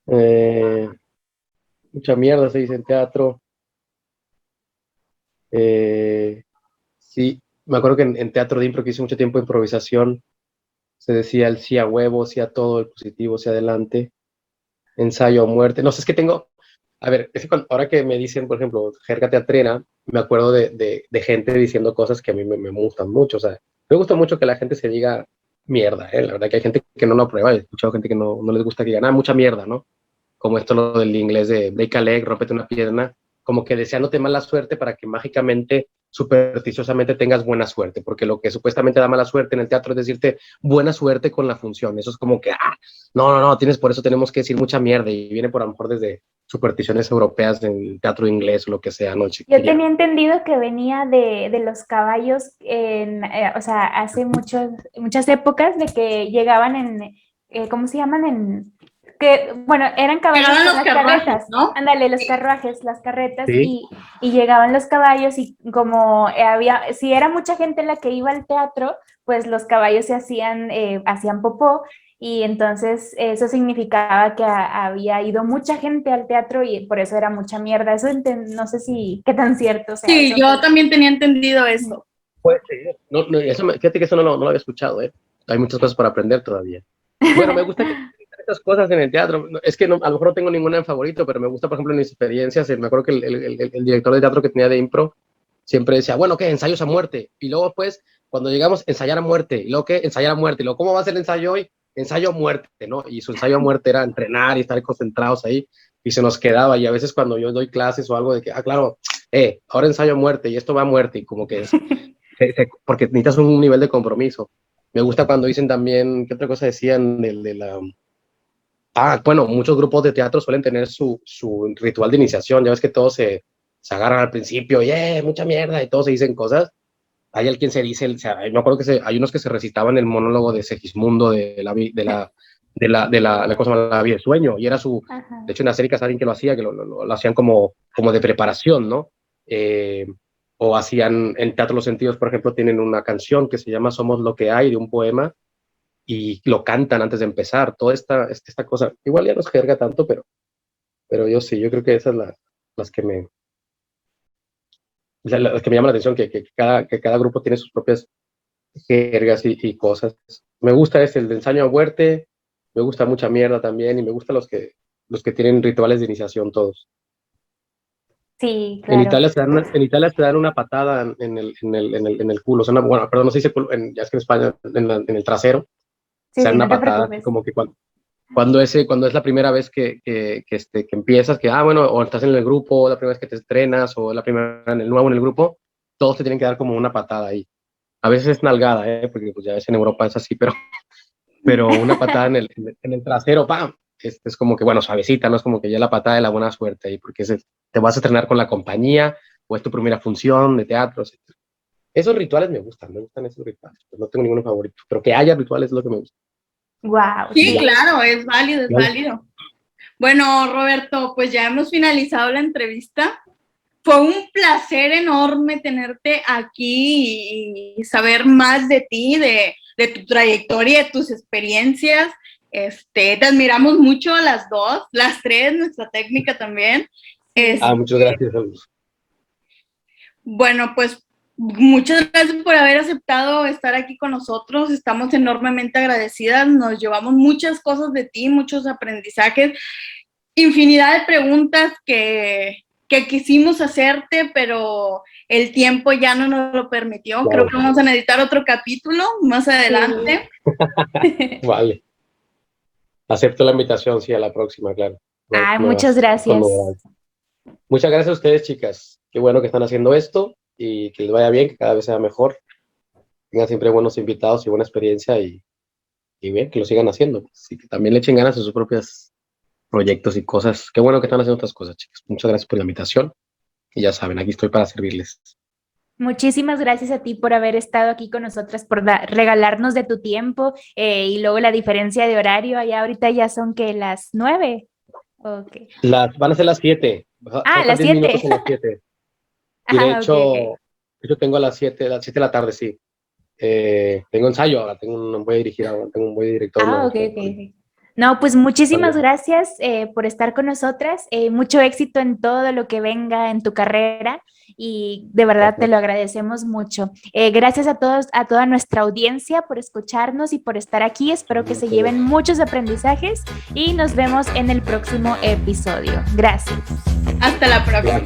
eh, mucha mierda se dice en teatro. Sí, me acuerdo que en teatro de impro, que hice mucho tiempo de improvisación, se decía el sí a huevo, sí a todo, el positivo, sí adelante, ensayo a muerte. No sé, es que tengo... A ver, es que ahora que me dicen, por ejemplo, jerga teatrera, me acuerdo de gente diciendo cosas que a mí me gustan mucho. O sea, me gusta mucho que la gente se diga mierda, ¿eh? La verdad que hay gente que no lo aprueba. He escuchado gente que no les gusta que digan, mucha mierda, ¿no? Como esto lo del inglés de break a leg, rómpete una pierna, como que deseándote mala suerte para que mágicamente, supersticiosamente tengas buena suerte, porque lo que supuestamente da mala suerte en el teatro es decirte buena suerte con la función. Eso es como que, no, por eso tenemos que decir mucha mierda, y viene por a lo mejor desde supersticiones europeas en el teatro inglés o lo que sea, ¿no, Yo chiquilla? tenía entendido que venía de los caballos, o sea, hace muchas épocas de que llegaban ¿cómo se llaman? Bueno, eran caballos Llegaban con los las carruajes, carretas, ¿no? ándale, los carruajes, las carretas, Sí, y llegaban los caballos y como si era mucha gente la que iba al teatro, pues los caballos hacían popó. Y entonces eso significaba que había ido mucha gente al teatro y por eso era mucha mierda. Eso no sé si qué tan cierto sea Sí, eso, yo pero también tenía entendido eso. puede ser. No, no, fíjate que eso no lo había escuchado, ¿eh? Hay muchas cosas para aprender todavía. Bueno, me gusta que estas cosas en el teatro. Es que a lo mejor no tengo ninguna en favorito, pero me gusta, por ejemplo, en mis experiencias. Me acuerdo que el director de teatro que tenía de impro siempre decía, bueno, ¿qué? Ensayos a muerte. Y luego, pues, cuando llegamos, ensayar a muerte. Y luego, ¿qué? Ensayar a muerte. Y luego, ¿cómo va a ser el ensayo hoy? Ensayo a muerte, ¿no? Y su ensayo a muerte era entrenar y estar concentrados ahí. Y se nos quedaba. Y a veces cuando yo doy clases o algo de que, claro, ahora ensayo a muerte y esto va a muerte. Y como que es, porque necesitas un nivel de compromiso. Me gusta cuando dicen también, ¿qué otra cosa decían? De la... bueno, muchos grupos de teatro suelen tener su ritual de iniciación. Ya ves que todos se agarran al principio y mucha mierda, y todos se dicen cosas. Hay alguien se dice, me acuerdo que hay unos que se recitaban el monólogo de Segismundo la cosa la vida del sueño, y era ajá. de hecho en las serie alguien que lo hacía, que lo hacían como de preparación, ¿no? Eh, o hacían en Teatro Los Sentidos, por ejemplo, tienen una canción que se llama Somos lo que hay, de un poema, y lo cantan antes de empezar. Toda esta cosa, igual ya no se jerga tanto, pero yo sí, yo creo que esas las que las que me llaman la atención, que cada grupo tiene sus propias jergas y cosas. Me gusta el de ensayo a muerte, me gusta mucha mierda también, y me gusta los que tienen rituales de iniciación todos. Sí, En claro. Italia en Italia te dan una patada en el culo, o sea, bueno, perdón, no se dice culo, ya es que en España, en el trasero, Sí, se dan sí, no una te patada, así preocupes. como que cuando es la primera vez que empiezas, bueno, o estás en el grupo, o la primera vez que te estrenas, o la primera en el nuevo en el grupo, todos te tienen que dar como una patada ahí. A veces es nalgada, porque pues ya ves en Europa es así, pero una patada en el trasero, ¡pam! Es como que, bueno, suavecita, no es como que ya la patada de la buena suerte ahí, porque te vas a estrenar con la compañía, o es tu primera función de teatro, etc. Esos rituales me gustan esos rituales, pues no tengo ninguno favorito, pero que haya rituales es lo que me gusta. Wow, Sí, Y ya, sí. claro, es válido, es ¿vale? válido. Bueno, Roberto, pues ya hemos finalizado la entrevista. Fue un placer enorme tenerte aquí y saber más de ti, de tu trayectoria, de tus experiencias. Te admiramos mucho las dos, las tres, nuestra técnica también. Sí. Muchas gracias, Luz. Bueno, pues muchas gracias por haber aceptado estar aquí con nosotros. Estamos enormemente agradecidas. Nos llevamos muchas cosas de ti, muchos aprendizajes, infinidad de preguntas que quisimos hacerte, pero el tiempo ya no nos lo permitió. Creo Claro, que vamos a necesitar otro capítulo más Sí. adelante. vale. Acepto la invitación, sí, a la próxima, claro. Muchas Con gracias. novedades. Muchas gracias a ustedes, chicas. Qué bueno que están haciendo esto y que les vaya bien, que cada vez sea mejor. Tengan siempre buenos invitados y buena experiencia, y bien, que lo sigan haciendo. Pues, y que también le echen ganas a sus propios proyectos y cosas. Qué bueno que están haciendo otras cosas, chicas. Muchas gracias por la invitación. Y ya saben, aquí estoy para servirles. Muchísimas gracias a ti por haber estado aquí con nosotras, por regalarnos de tu tiempo y luego la diferencia de horario. Allá ahorita ya son que las 9. Ok. Van a ser las 7. Faltan Las 10 minutos 7. en las 7. Y de Ok, hecho, ok. yo tengo a las 7 de la tarde, sí. tengo ensayo ahora, voy a dirigir ahora, tengo un buen director. Ok. No, pues muchísimas gracias por estar con nosotras. Mucho éxito en todo lo que venga en tu carrera y de verdad te lo agradecemos mucho. Gracias a todos, a toda nuestra audiencia por escucharnos y por estar aquí. Espero que se lleven muchos aprendizajes y nos vemos en el próximo episodio. Gracias. Hasta la próxima.